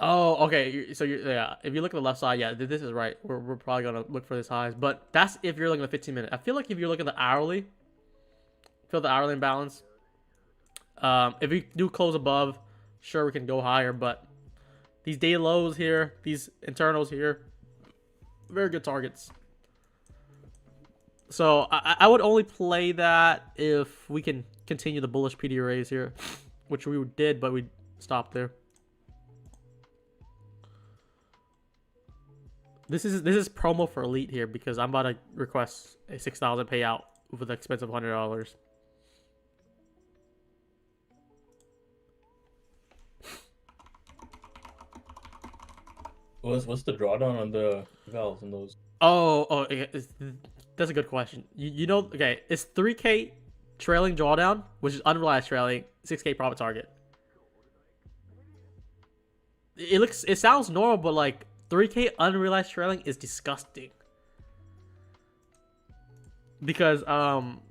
Oh, okay. So yeah, if you look at the left side, yeah, this is right. We're probably gonna look for this highs, but that's if you're looking at the 15-minute. I feel like if you're looking at the hourly, feel the hourly imbalance. If we do close above, sure we can go higher, but these day lows here, these internals here, very good targets. So I would only play that if we can continue the bullish PD raise here, which we did, but we stopped there. This is promo for Elite here because I'm about to request a 6,000 payout with the expense of $100. What's the drawdown on the valves and those? Oh, that's a good question. You know, okay, it's 3K trailing drawdown, which is unrealized trailing, 6K profit target. It sounds normal, but like 3K unrealized trailing is disgusting. Because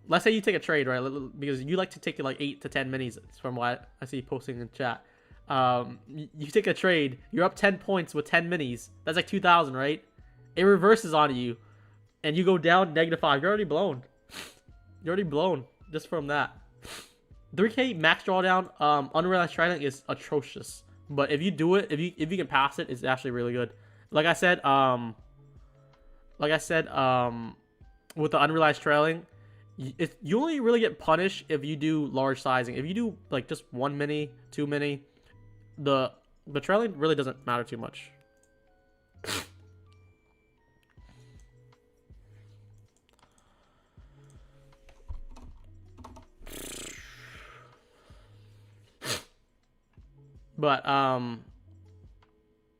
let's say you take a trade, right? Because you like to take like 8 to 10 minis from what I see you posting in chat. You take a trade, you're up 10 points with 10 minis. That's like 2,000, right? It reverses on you, and you go down -5. You're already blown. You're already blown just from that. 3K max drawdown, unrealized trailing is atrocious. But if you do it, if you can pass it, it's actually really good. Like I said, with the unrealized trailing, you only really get punished if you do large sizing. If you do like just 1 mini, 2 mini, the trailing really doesn't matter too much. But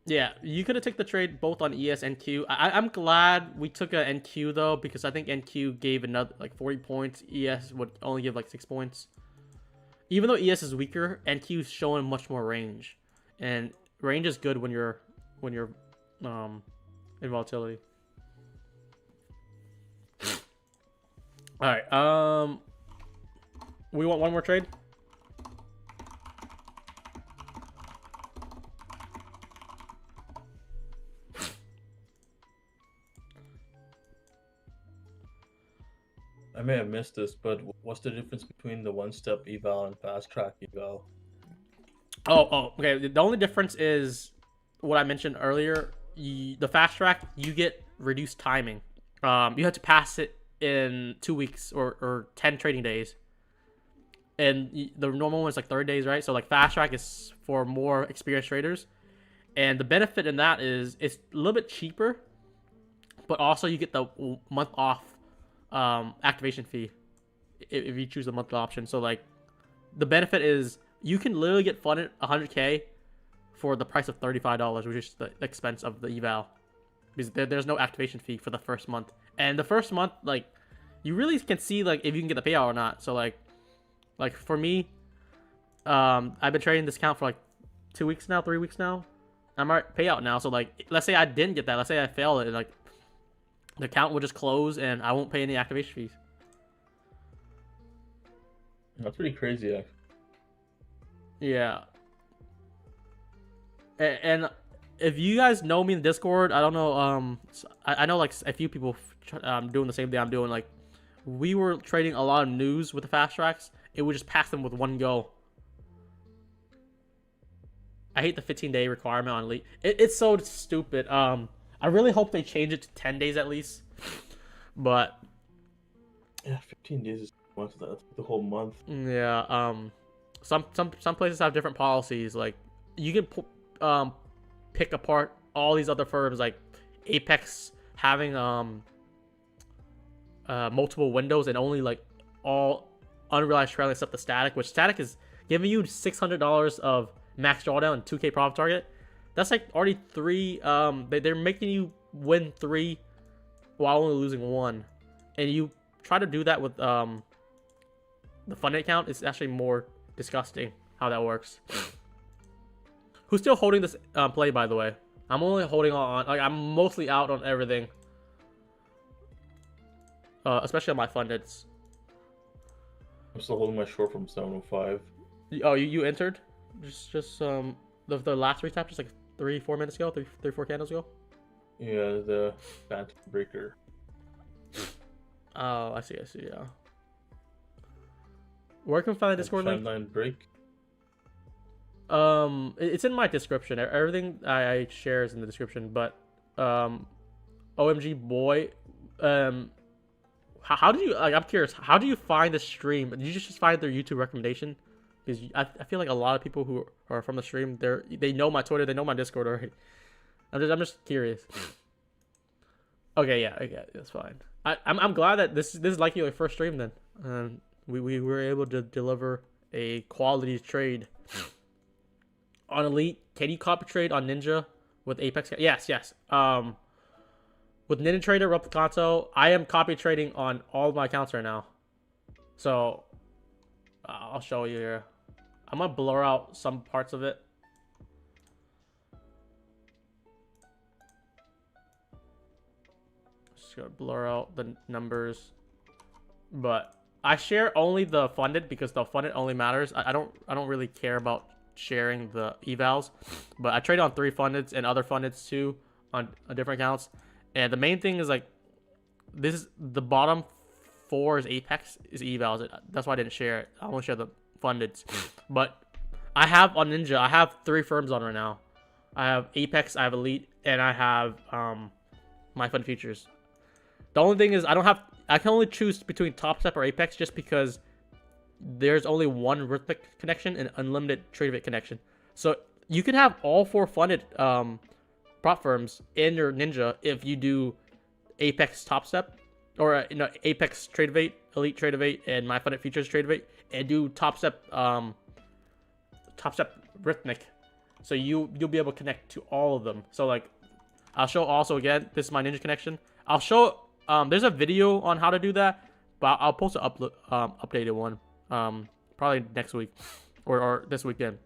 yeah, you could have taken the trade both on ES and Q. I'm glad we took a NQ though, because I think NQ gave another like 40 points. ES would only give like 6 points. Even though ES is weaker, NQ is showing much more range, and range is good when you're in volatility. All right, we want one more trade. I may have missed this, but what's the difference between the one-step eval and fast-track eval? Oh, okay. The only difference is what I mentioned earlier. The fast track, you get reduced timing. You have to pass it in 2 weeks or 10 trading days. And the normal one is like 30 days, right? So like fast track is for more experienced traders. And the benefit in that is it's a little bit cheaper, but also you get the month off activation fee if you choose the monthly option. So like the benefit is you can literally get funded 100K for the price of $35, which is the expense of the eval, because there's no activation fee for the first month. And the first month, like, you really can see like if you can get the payout or not. So like for me, I've been trading this account for like 2 weeks now, 3 weeks now. I'm at payout now. So like, let's say I didn't get that. Let's say I failed it. Like, the account will just close and I won't pay any activation fees. That's pretty crazy, actually. Yeah. And if you guys know me in Discord, I don't know. I know like a few people doing the same thing I'm doing. Like, we were trading a lot of news with the fast tracks. It would just pass them with one go. I hate the 15-day requirement on Elite. It's so stupid. I really hope they change it to 10 days at least. But yeah, 15 days is that's the whole month. Yeah. Some places have different policies. Like, you can pick apart all these other firms, like Apex having multiple windows and only like all unrealized trailing except the static, which static is giving you $600 of max drawdown and 2K profit target. That's like already 3. They're making you win 3 while only losing 1, and you try to do that with the funded account. It's actually more disgusting how that works. Who's still holding this play, by the way? I'm only holding on. Like, I'm mostly out on everything, especially on my fundeds. I'm still holding my short from 705. Oh, you entered? Just the last 3 taps, just like 3-4 minutes ago, 3-4 candles ago. Yeah, the Phantom Breaker. Oh, I see. Yeah. Where can we find the Discord link? Trendline break. It's in my description. Everything I share is in the description. But OMG boy, how do you, like, I'm curious, how do you find the stream? Did you just find their YouTube recommendation? Because I feel like a lot of people who are from the stream, they know my Twitter, they know my Discord already. I'm just curious. Okay, that's fine. I'm glad that this is like your first stream then. We were able to deliver a quality trade. On Elite, can you copy trade on Ninja with Apex? Yes. With Ninja Trader, Replicanto, I am copy trading on all of my accounts right now. So, I'll show you here. I'm going to blur out some parts of it. Just going to blur out the numbers. But I share only the funded because the funded only matters. I don't really care about sharing the evals, but I trade on 3 fundeds and other fundeds too on different accounts. And the main thing is, like, this is the bottom 4 is Apex is evals. That's why I didn't share it. I only share the fundeds. But I have on Ninja, I have 3 firms on right now. I have Apex, I have Elite, and I have my fund features. The only thing is I can only choose between Top Step or Apex just because there's only one rhythmic connection and unlimited trade rate connection. So you can have all 4 funded prop firms in your Ninja if you do Apex Top Step or Apex Trade Rate, Elite Trade Rate, and my funded features Trade Rate, and do Top Step rhythmic. So you'll be able to connect to all of them. So, like, I'll show also again. This is my Ninja connection. I'll show. There's a video on how to do that, but I'll post an updated one. Probably next week or this weekend.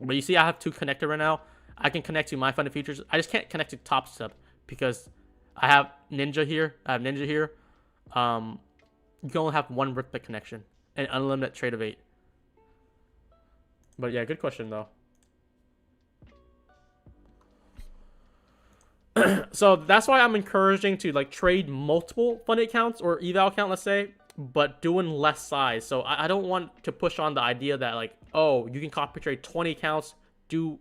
But you see, I have 2 connected right now. I can connect to my funded features. I just can't connect to Top Step because I have Ninja here. You can only have 1 rhythmic connection and unlimited trade of 8. But yeah, good question though. So that's why I'm encouraging to, like, trade multiple funded accounts or eval account, let's say, but doing less size. So I don't want to push on the idea that, like, oh, you can copy trade 20 accounts, do,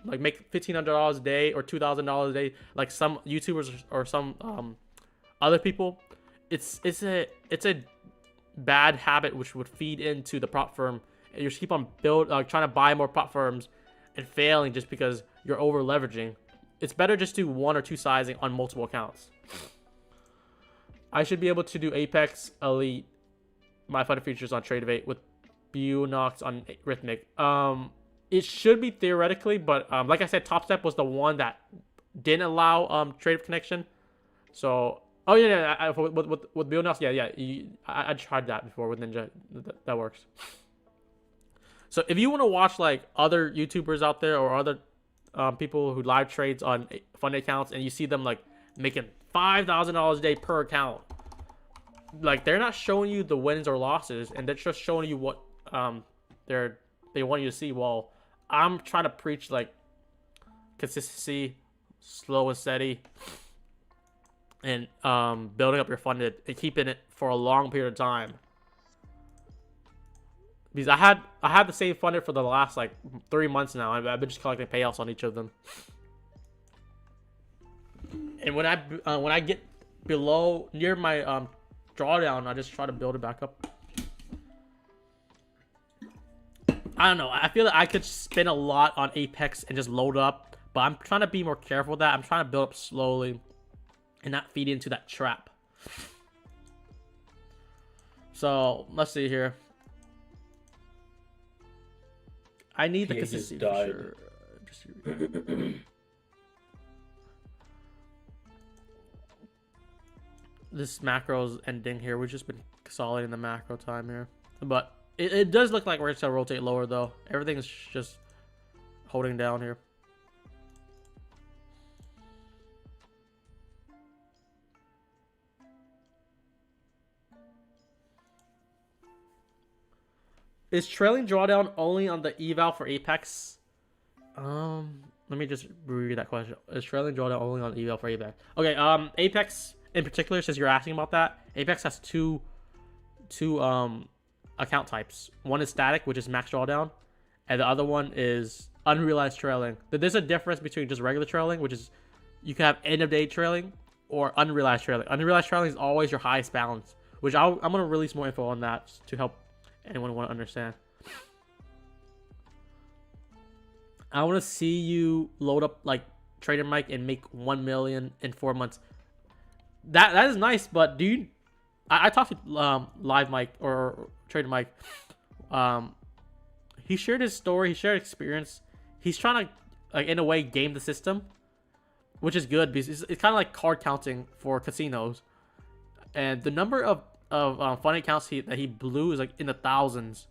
like, make $1,500 a day or $2,000 a day, like some YouTubers or some other people. It's a bad habit which would feed into the prop firm. And you just keep on trying to buy more prop firms and failing just because you're over leveraging. It's better just do 1 or 2 sizing on multiple accounts. I should be able to do Apex, Elite, my funded features on Trade of 8 with Bunox on Rhythmic. It should be theoretically, but like I said, Top Step was the one that didn't allow trade of connection. So, oh yeah, with Bunox, yeah, I tried that before with Ninja. That works. So if you want to watch like other YouTubers out there or other people who live trades on funded accounts, and you see them like making $5,000 a day per account, like they're not showing you the wins or losses, and they're just showing you what they want you to see. Well, I'm trying to preach like consistency, slow and steady, and building up your funded and keeping it for a long period of time. Because I had the same funded for the last like 3 months now. I've been just collecting payouts on each of them. And when I get below near my drawdown, I just try to build it back up. I don't know. I feel that I could spend a lot on Apex and just load up, but I'm trying to be more careful with that. I'm trying to build up slowly and not feed into that trap. So let's see here. I need the consistency for sure. This macro's ending here. We've just been consolidating the macro time here. But it does look like we're just gonna rotate lower though. Everything is just holding down here. Is trailing drawdown only on the eval for Apex? Let me just reread that question. Is trailing drawdown only on eval for Apex? Okay, Apex in particular, since you're asking about that, Apex has two account types. One is static, which is max drawdown, and the other one is unrealized trailing. There's a difference between just regular trailing, which is you can have end of day trailing, or unrealized trailing. Unrealized trailing is always your highest balance, which I'm gonna release more info on that to help anyone want to understand. I want to see you load up like Trader Mike and make 1 million in 4 months. That is nice, but do you? I talked to Live Mike or Trader Mike. He shared his story. He shared experience. He's trying to, like, in a way, game the system, which is good because it's kind of like card counting for casinos. And the number of fun accounts that he blew is like in the thousands.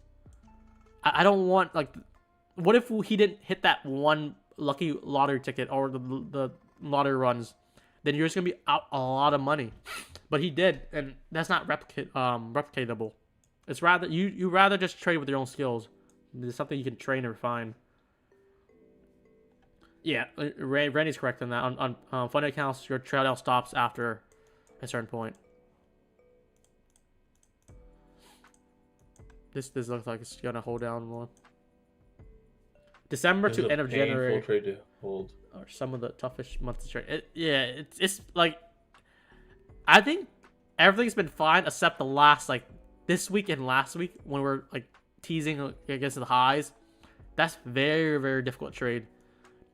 I don't want, like, what if he didn't hit that one lucky lottery ticket or the lottery runs? Then you're just gonna be out a lot of money. But he did, and that's not replicatable. It's rather you rather just trade with your own skills. It's something you can train and refine. Yeah, Randy's correct on that. On funded accounts, your trail down stops after a certain point. This looks like it's gonna hold down more. December to end of January. Trade to hold. Or some of the toughest months to trade. It's like, I think everything's been fine except the last, like, this week and last week when we're like teasing against the highs. That's very, very difficult to trade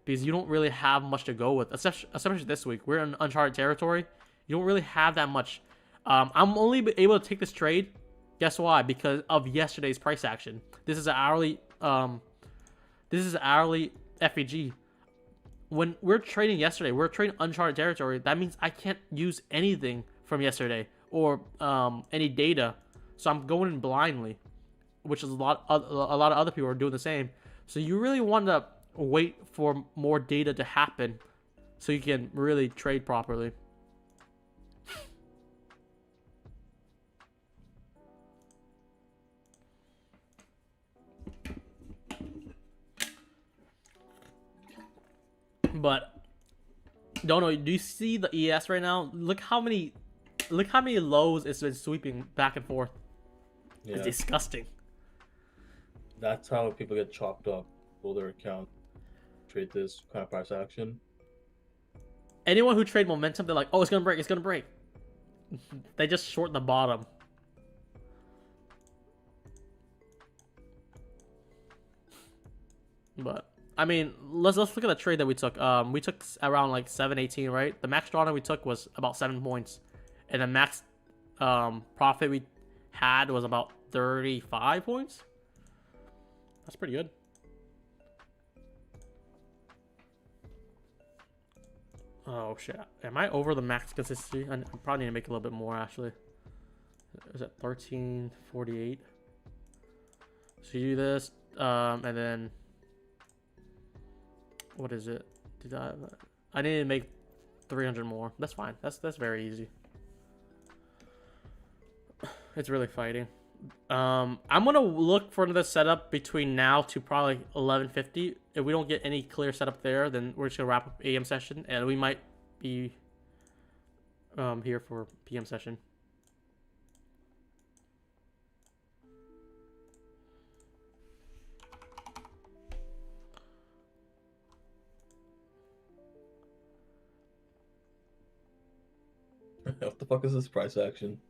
because you don't really have much to go with, especially this week. We're in uncharted territory. You don't really have that much. I'm only able to take this trade. Guess why? Because of yesterday's price action. This is an hourly. This is hourly FEG. When we're trading yesterday, we're trading uncharted territory. That means I can't use anything from yesterday or any data. So I'm going in blindly, which is a lot of other people are doing the same. So you really want to wait for more data to happen so you can really trade properly. But don't know. Do you see the ES right now? Look how many lows it's been sweeping back and forth. Yeah. It's disgusting. That's how people get chopped up. Pull their account, trade this kind of price action. Anyone who trade momentum, they're like, "Oh, it's gonna break. It's gonna break." They just short the bottom. But I mean, let's look at the trade that we took. We took around like 718, right? The max drawdown we took was about 7 points, and the max profit we had was about 35 points. That's pretty good. Oh shit! Am I over the max consistency? I probably need to make a little bit more actually. Is it 1348? So you do this And then what is it? I need to make 300 more. That's fine. That's very easy. It's really fighting. I'm gonna look for another setup between now to probably 11:50. If we don't get any clear setup there, then we're just gonna wrap up AM session, and we might be here for PM session. What the fuck is this price action?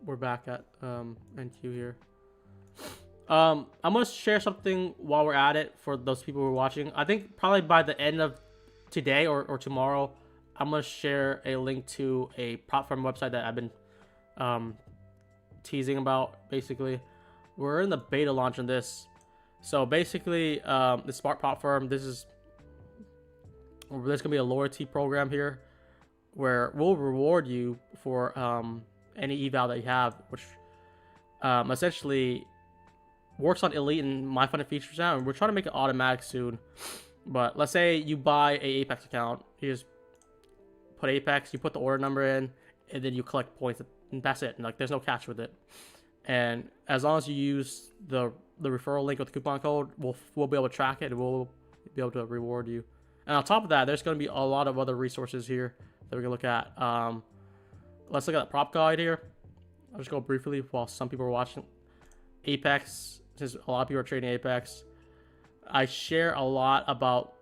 We're back at NQ here. I'm gonna share something while we're at it for those people who are watching. I think probably by the end of today or tomorrow, I'm gonna share a link to a prop firm website that I've been teasing about. Basically, we're in the beta launch on this. So basically, the smart prop firm. There's gonna be a loyalty program here where we'll reward you for any eval that you have, which essentially works on elite and my funded features now, and we're trying to make it automatic soon. But let's say you buy a Apex account, you just put Apex, you put the order number in, and then you collect points, and that's it. And like, there's no catch with it. And as long as you use the referral link with the coupon code, we'll be able to track it, and we'll be able to reward you. And on top of that, there's going to be a lot of other resources here that we're gonna look at. Let's look at the prop guide here. I'll just go briefly while some people are watching. Apex, since a lot of people are trading Apex, I share a lot about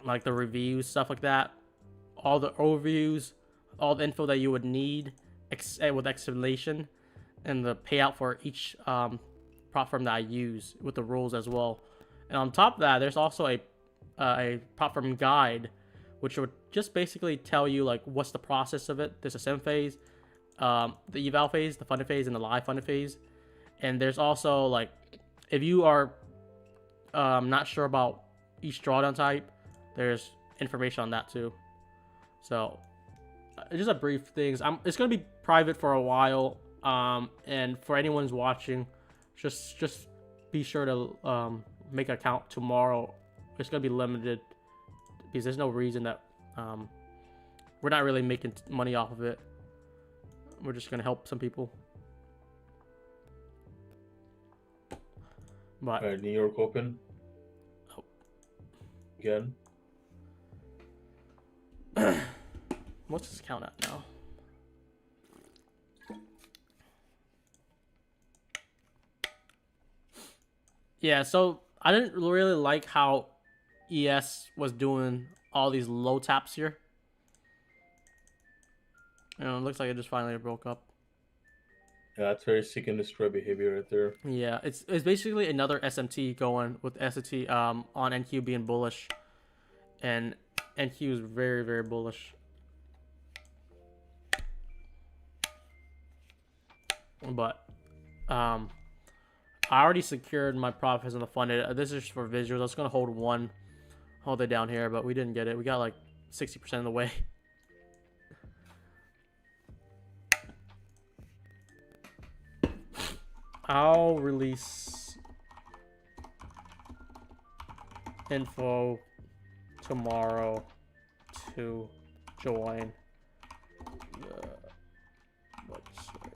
like the reviews, stuff like that, all the overviews, all the info that you would need with explanation, and the payout for each prop firm that I use with the rules as well. And on top of that, there's also a prop firm guide, which would just basically tell you like what's the process of it. There's a sim phase, the eval phase, the funded phase, and the live funded phase. And there's also like, if you are not sure about each drawdown type, there's information on that too. So just a brief things. It's gonna be private for a while, and for anyone's watching, just be sure to make an account tomorrow. It's gonna be limited because there's no reason that we're not really making money off of it. We're just gonna help some people. But All right, New York open. Oh. Again. What's this count at now? Yeah, so I didn't really like how ES was doing all these low taps here. You know, it looks like it just finally broke up. Yeah, that's very seek and destroy behavior right there. Yeah, it's basically another SMT going with SMT on NQ being bullish, and NQ is very, very bullish. But I already secured my profits on the funded. This is for visuals. I was gonna hold it down here, but we didn't get it. We got like 60% of the way. I'll release info tomorrow to join the website.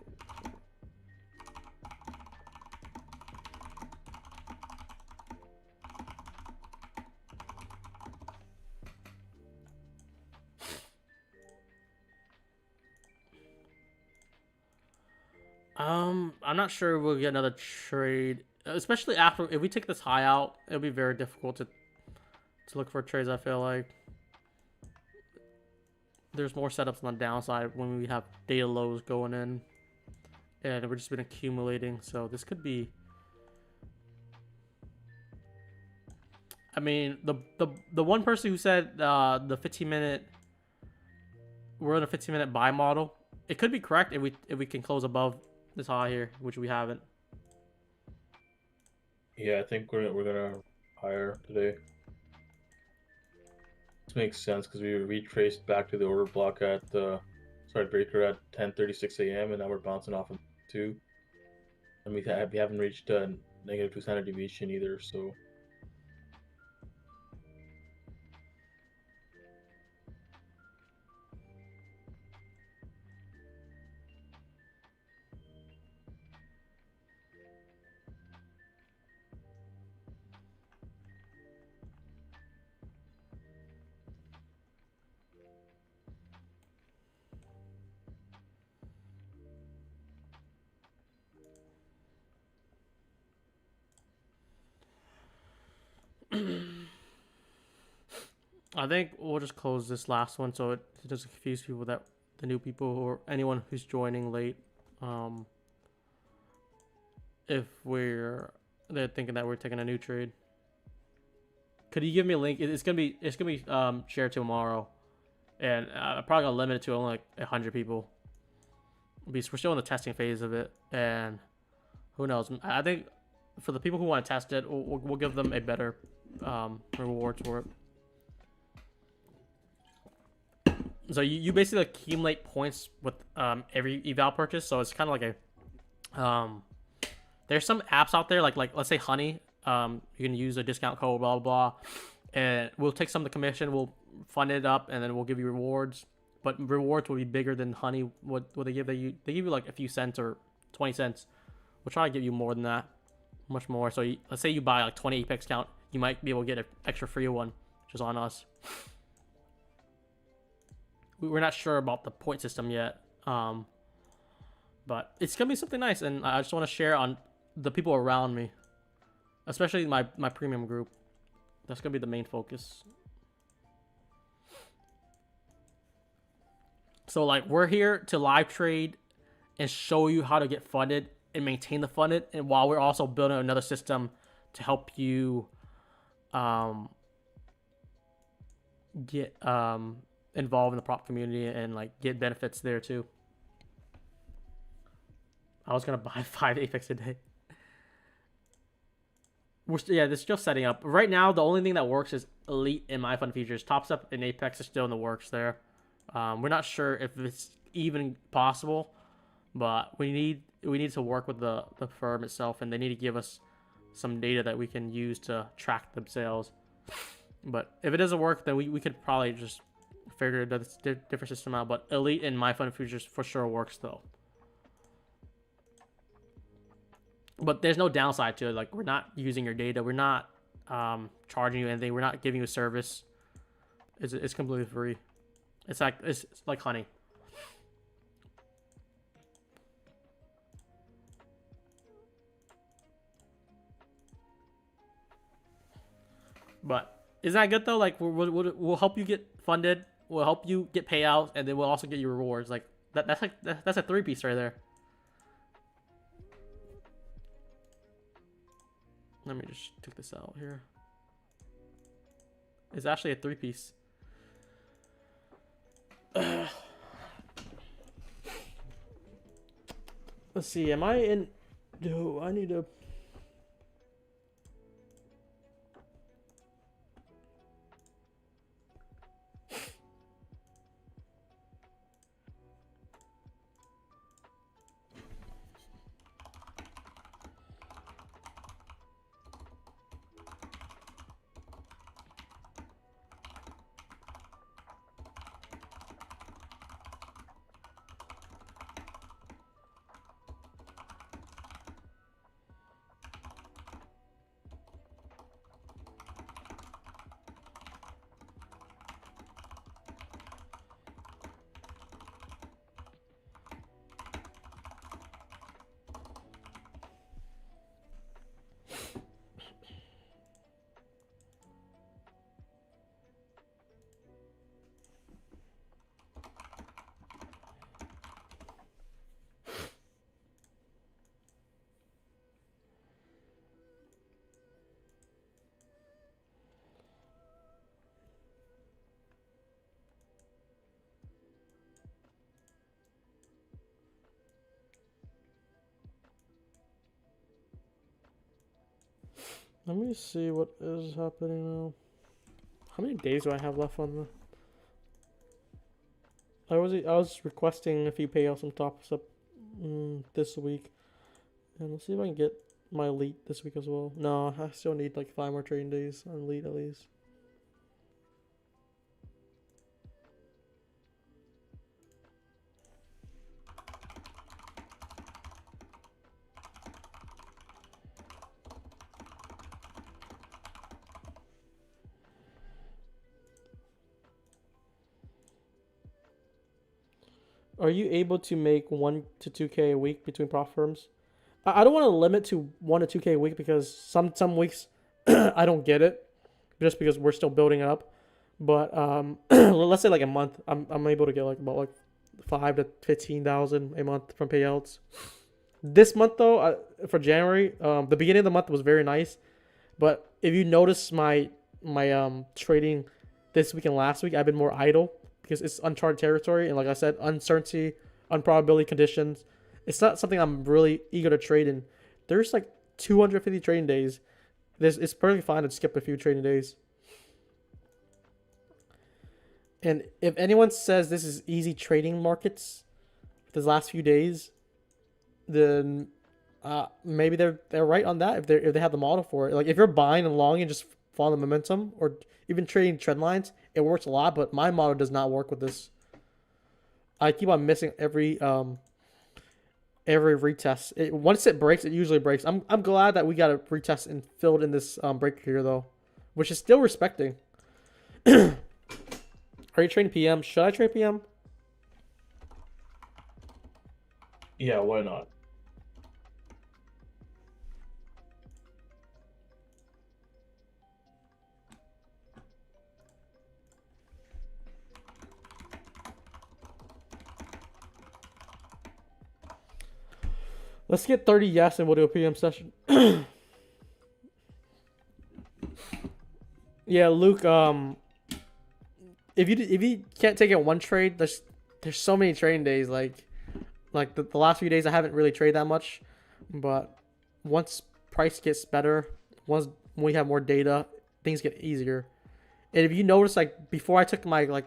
I'm not sure we'll get another trade, especially after if we take this high out. It'll be very difficult to look for trades. I feel like there's more setups on the downside when we have data lows going in, and we've just been accumulating. So this could be. I mean, the one person who said the 15-minute, we're in a 15-minute buy model. it could be correct if we can close above this high here, which we haven't. Yeah, I think we're gonna higher today. This makes sense because we retraced back to the order block at breaker at 10:36 a.m. and now we're bouncing off of 2. And we haven't reached a negative 2 standard deviation either, so. I think we'll just close this last one so it doesn't confuse people, that the new people or anyone who's joining late. If they're thinking that we're taking a new trade. Could you give me a link? It's gonna be shared tomorrow, and I'm probably gonna limit it to only like 100 people. We're still in the testing phase of it, and who knows? I think for the people who want to test it, we'll give them a better rewards for it. So you basically accumulate points with every eval purchase. So it's kind of like a there's some apps out there like let's say Honey. You can use a discount code, blah blah blah, and we'll take some of the commission, we'll fund it up, and then we'll give you rewards. But rewards will be bigger than Honey. What they give you like a few cents or 20 cents. We'll try to give you more than that, much more. So let's say you buy like 20 Apex count, you might be able to get an extra free one, which is on us. We're not sure about the point system yet, but it's gonna be something nice, and I just want to share on the people around me, especially my premium group. That's gonna be the main focus. So like we're here to live trade and show you how to get funded and maintain the funded, and while we're also building another system to help you get involved in the prop community and like get benefits there too. I was gonna buy 5 Apex a day. They're still setting up. Right now, the only thing that works is Elite and My Fun features. Top Step and Apex are still in the works there. We're not sure if it's even possible, but we need to work with the firm itself, and they need to give us some data that we can use to track the sales. But if it doesn't work, then we could probably just figure the different system out. But Elite and My Fun features for sure works though. But there's no downside to it. Like, we're not using your data. We're not charging you anything. We're not giving you a service. It's completely free. It's like Honey. But isn't that good though? Like we'll help you get funded. We'll help you get payouts, and then we'll also get you rewards. Like that's a 3-piece right there. Let me just take this out here. It's actually a 3-piece. Let's see. Am I in? Do I need to? Let me see what is happening now. How many days do I have left on the? I was requesting if you pay out some tops up this week, and let's see if I can get my elite this week as well. No, I still need like 5 more trading days on elite at least. Are you able to make 1 to 2K a week between prop firms? I don't want to limit to 1 to 2K a week because some weeks I don't get it, just because we're still building it up. But let's say like a month, I'm able to get like about like 5 to 15,000 a month from payouts. This month though, for January, the beginning of the month was very nice, but if you notice my trading this week and last week, I've been more idle because it's uncharted territory, and like I said, uncertainty, unprobability conditions. It's not something I'm really eager to trade in. There's like 250 trading days. It's perfectly fine to skip a few trading days. And if anyone says this is easy trading markets, these last few days, then maybe they're right on that. If they have the model for it, like if you're buying and longing and just follow the momentum, or even trading trend lines, it works a lot. But my model does not work with this. I keep on missing every retest. Once it breaks, it usually breaks. I'm glad that we got a retest and filled in this break here though, which is still respecting. Are you trading PM? Should I trade PM? Yeah, why not? Let's get 30 yes and we'll do a PM session. Yeah, Luke, if you can't take it one trade, there's so many trading days. Like the last few days I haven't really traded that much, but once price gets better, once we have more data, things get easier. And if you notice, like before I took my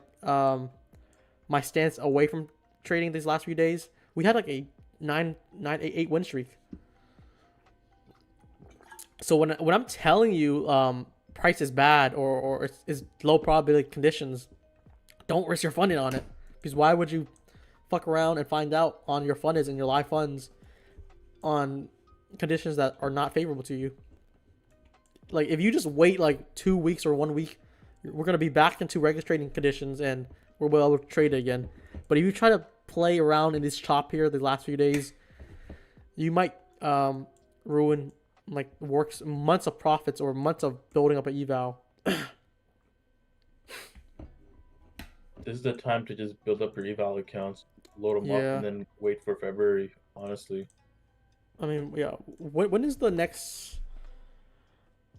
my stance away from trading these last few days, we had like a 8 win streak. So when I'm telling you price is bad or it's low probability conditions, don't risk your funding on it, because why would you fuck around and find out on your funds and your live funds on conditions that are not favorable to you? Like if you just wait like 2 weeks or 1 week, we're gonna be back into regular trading conditions and we're able to trade again. But if you try to play around in this chop here the last few days, you might ruin like months of profits or months of building up an eval. This is the time to just build up your eval accounts, load them up, and then wait for February. Honestly, I mean, yeah. When is the next?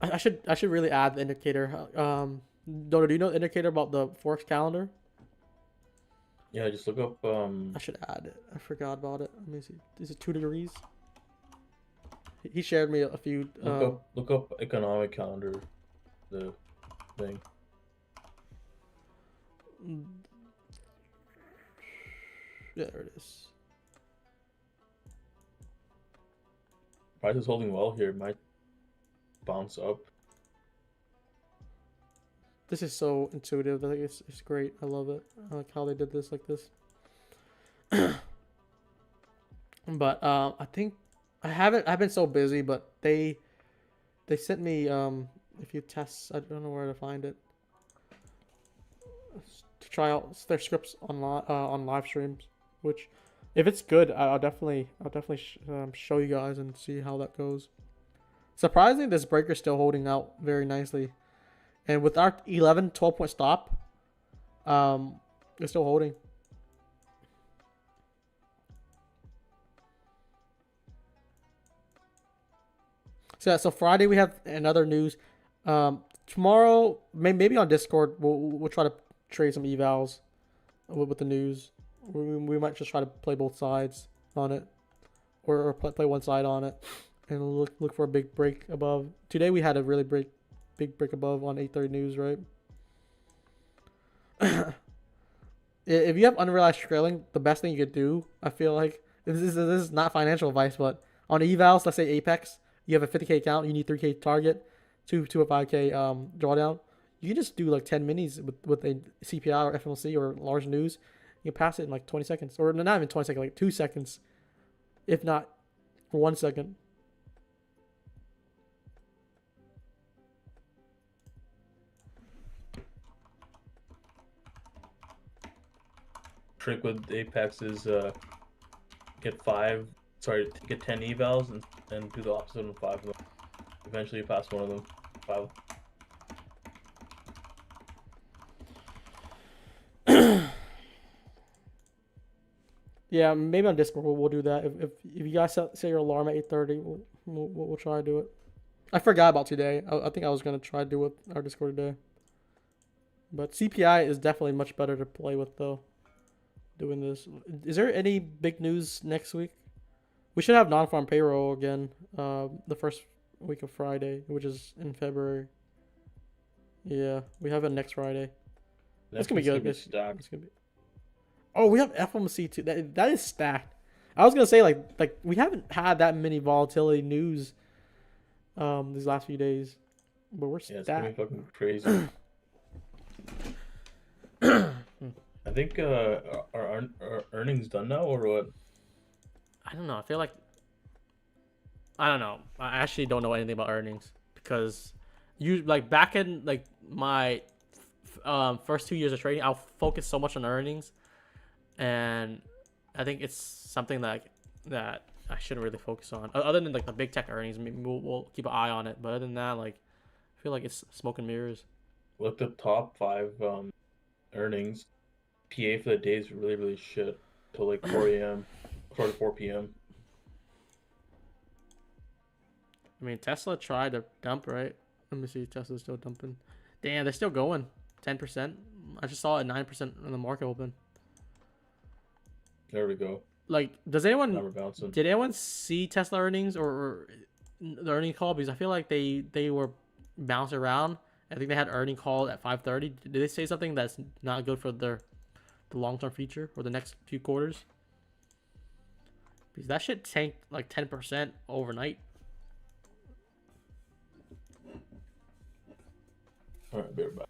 I should really add the indicator. Dodo, do you know the indicator about the Forex calendar? Yeah, just look up. I should add it. I forgot about it. Let me see. Is it 2 degrees? He shared me a few. Look up economic calendar, the thing. Yeah, there it is. Price is holding well here. It might bounce up. This is so intuitive. I think it's great. I love it. I like how they did this like this. But I think I've been so busy, but they sent me a few tests. I don't know where to find it, to try out their scripts on live streams. Which, if it's good, I'll definitely show you guys and see how that goes. Surprisingly, this breaker's still holding out very nicely. And with our 12 point stop, it's still holding. So Friday we have another news. Tomorrow, maybe on Discord, we'll try to trade some evals with the news. We might just try to play both sides on it, or play one side on it, and look for a big break above. Today we had a really big break above on 8:30 news, right? If you have unrealized trailing, the best thing you could do, I feel like, this is not financial advice, but on evals, let's say Apex, you have a 50K account, you need 3K target, two a 5K drawdown. You can just do like 10 minis with a CPI or FMLC or large news. You can pass it in like 20 seconds, or not even 20 seconds, like 2 seconds, if not 1 second. Trick with Apex is get 10 evals and do the opposite of 5 of them. Eventually you pass one of them. 5. Yeah, maybe on Discord we'll do that. If you guys set your alarm at 8:30, we'll try to do it. I forgot about today. I think I was gonna try to do it our Discord today. But CPI is definitely much better to play with though. Doing this. Is there any big news next week? We should have non-farm payroll again. The first week of Friday, which is in February. Yeah, we have it next Friday. That's gonna be good. It's gonna be. Oh, we have FOMC too. That is stacked. I was gonna say like we haven't had that many volatility news these last few days, but we're stacked. Yeah, it's gonna be fucking crazy. I think are earnings done now or what? I don't know. I feel like I don't know. I actually don't know anything about earnings because you like back in like my first 2 years of trading, I'll focus so much on earnings, and I think it's something that I shouldn't really focus on. Other than like the big tech earnings, we'll keep an eye on it. But other than that, like I feel like it's smoke and mirrors. Look, the top 5 earnings. PA for the day is really shit till like 4 a.m. 4 to 4 p.m. I mean, Tesla tried to dump, right? Let me see. Tesla's still dumping. Damn, they're still going. 10%. I just saw it 9% in the market open. There we go. Like, did anyone see Tesla earnings or the earning call? Because I feel like they were bouncing around. I think they had earning call at 5:30. Did they say something that's not good for the long-term future or the next few quarters? Because that shit tanked like 10% overnight. All right, be right back.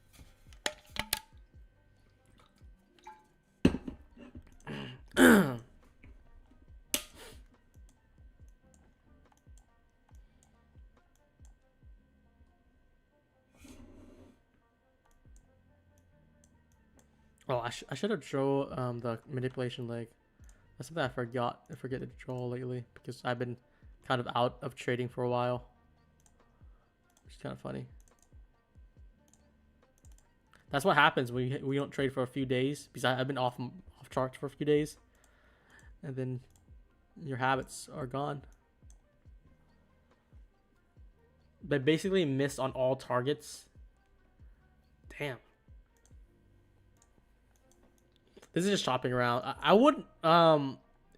Oh, I should have drawn the manipulation leg. That's something I forget to draw lately because I've been kind of out of trading for a while. It's kind of funny. That's what happens when we don't trade for a few days because I've been off charts for a few days, and then your habits are gone. They basically missed on all targets. Damn. This is just chopping around. I wouldn't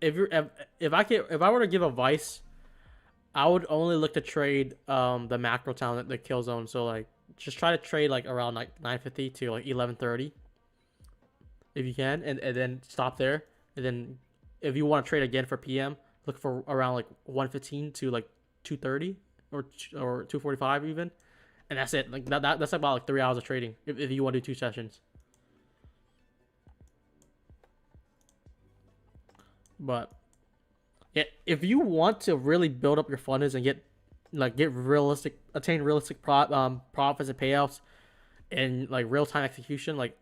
if I were to give advice, I would only look to trade the macro town, the kill zone. So like just try to trade like around like 950 to like 1130 if you can, and then stop there. And then if you want to trade again for PM, look for around like 115 to like 230 or 245 even, and that's it. Like that's about like 3 hours of trading if you want to do 2 sessions. But yeah, if you want to really build up your funds and attain realistic profits and payouts and like real time execution, like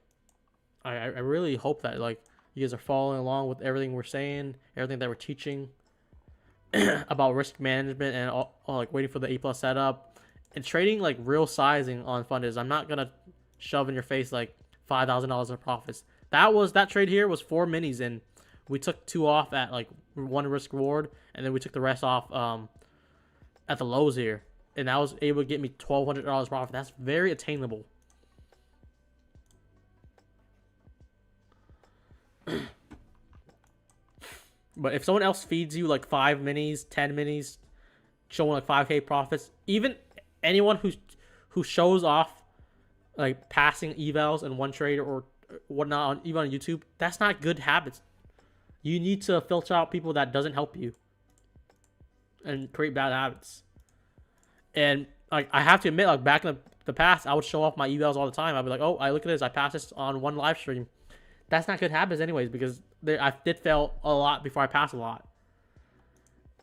I really hope that like you guys are following along with everything we're saying, everything that we're teaching about risk management and all like waiting for the A+ setup and trading like real sizing on funders. I'm not gonna shove in your face like $5,000 of profits. That trade here was 4 minis and we took 2 off at like 1 risk reward, and then we took the rest off at the lows here, and that was able to get me $1,200 profit. That's very attainable. But if someone else feeds you like 5 minis, 10 minis, showing like 5K profits. Even anyone who shows off like passing evals in one trade or whatnot, even on YouTube, that's not good habits. You need to filter out people that doesn't help you and create bad habits. And like I have to admit, like back in the past, I would show off my evals all the time. I'd be like, oh, I look at this, I passed this on one live stream. That's not good habits anyways, because I did fail a lot before I passed a lot.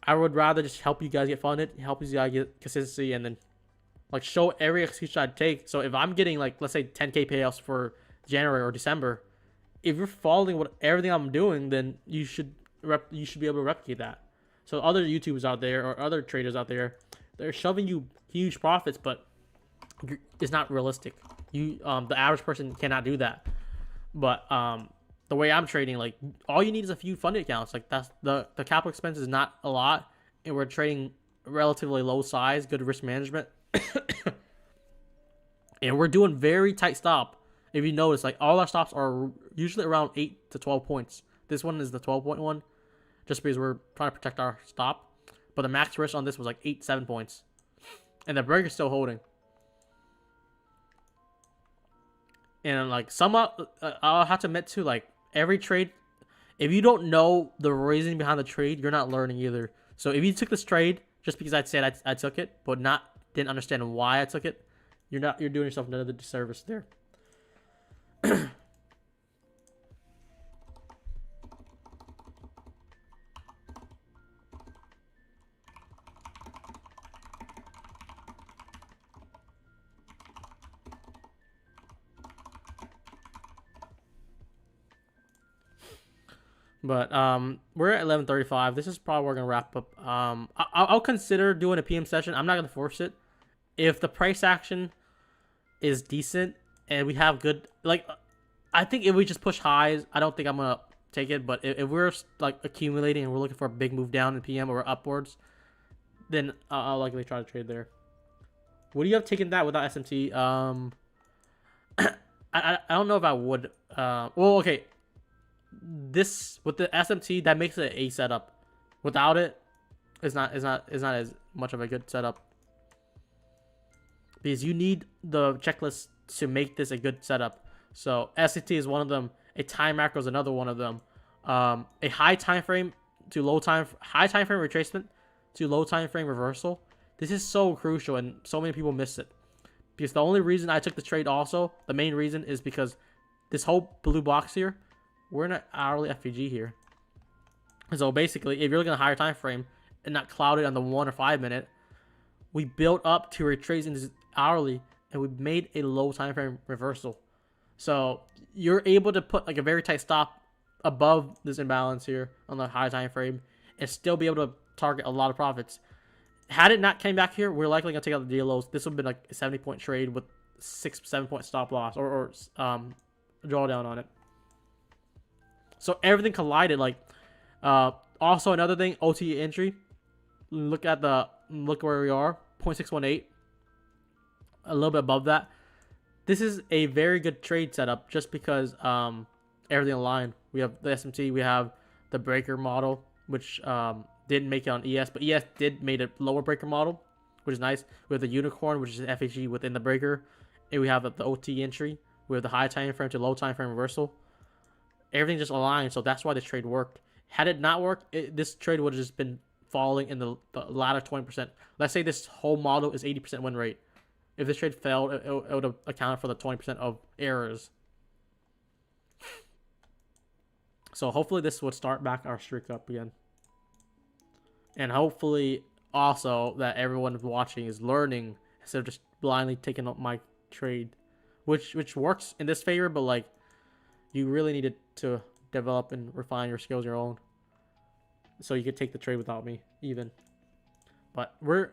I would rather just help you guys get funded, help you guys get consistency, and then like show every execution I'd take. So if I'm getting like, let's say 10K payouts for January or December, if you're following what everything I'm doing, then you should be able to replicate that. So other YouTubers out there or other traders out there, they're shoving you huge profits, but it's not realistic. The average person cannot do that. But the way I'm trading, like all you need is a few funded accounts. Like that's the capital expense is not a lot, and we're trading relatively low size, good risk management, and we're doing very tight stop. If you notice, like all our stops are usually around 8 to 12 points. This one is the 12-point one, just because we're trying to protect our stop. But the max risk on this was like 7 points, and the breaker's still holding. And like I'll have to admit too, like every trade, if you don't know the reason behind the trade, you're not learning either. So if you took this trade just because I said I took it, but didn't understand why I took it, you're doing yourself another disservice there. But we're at 11:35. This is probably where we're gonna wrap up. I'll consider doing a PM session. I'm not gonna force it. If the price action is decent and we have good, like, I think if we just push highs, I don't think I'm gonna take it. But if we're like accumulating and we're looking for a big move down in PM or upwards, then I'll likely try to trade there. Would you have taken that without SMT? I don't know if I would. Well, okay. This with the SMT, that makes it a setup. Without it, it's not as much of a good setup, because you need the checklist to make this a good setup. So SCT is one of them. A time macro is another one of them. A high time frame frame retracement to low time frame reversal. This is so crucial, and so many people miss it. Because the only reason I took the trade, also the main reason, is because this whole blue box here, we're in an hourly FPG here. So basically, if you're looking at a higher time frame and not clouded on the 1 or 5 minute, we built up to retrace in this hourly, and we made a low time frame reversal. So you're able to put like a very tight stop above this imbalance here on the high time frame and still be able to target a lot of profits. Had it not came back here, we're likely gonna take out the DLOs. This would have been like a 70-point trade with 6-7 point stop loss or drawdown on it. So everything collided. Like, also another thing, OT entry. Look where we are, 0.618, a little bit above that. This is a very good trade setup just because everything aligned. We have the SMT, we have the breaker model, which didn't make it on ES, but ES did made a lower breaker model, which is nice. We have the unicorn, which is an FHE within the breaker, and we have the OT entry. We have the high time frame to low time frame reversal. Everything just aligned, so that's why this trade worked. Had it not worked, this trade would have just been falling in the latter 20%. Let's say this whole model is 80% win rate. If this trade failed, it would have accounted for the 20% of errors. So hopefully this would start back our streak up again. And hopefully also that everyone watching is learning instead of just blindly taking up my trade. Which works in this favor, but like, you really needed to develop and refine your skills your own, so you could take the trade without me even. But we're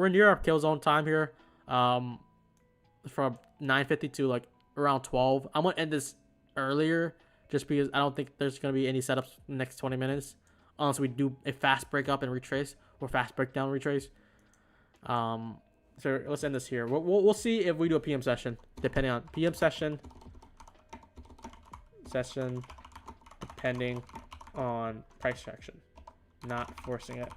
near our kill zone time here, from 9:50 to like around 12. I'm gonna end this earlier just because I don't think there's gonna be any setups in the next 20 minutes unless we do a fast break up and retrace or fast breakdown and retrace. So let's end this here. We'll see if we do a PM session, depending on PM session depending on price action, not forcing it.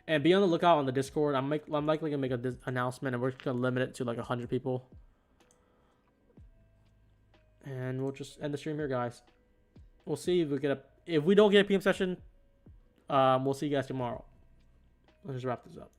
And be on the lookout on the Discord. I'm likely gonna make a announcement, and we're gonna limit it to like 100 people. And we'll just end the stream here, guys. We'll see if we get if we don't get a PM session. We'll see you guys tomorrow. Let's just wrap this up.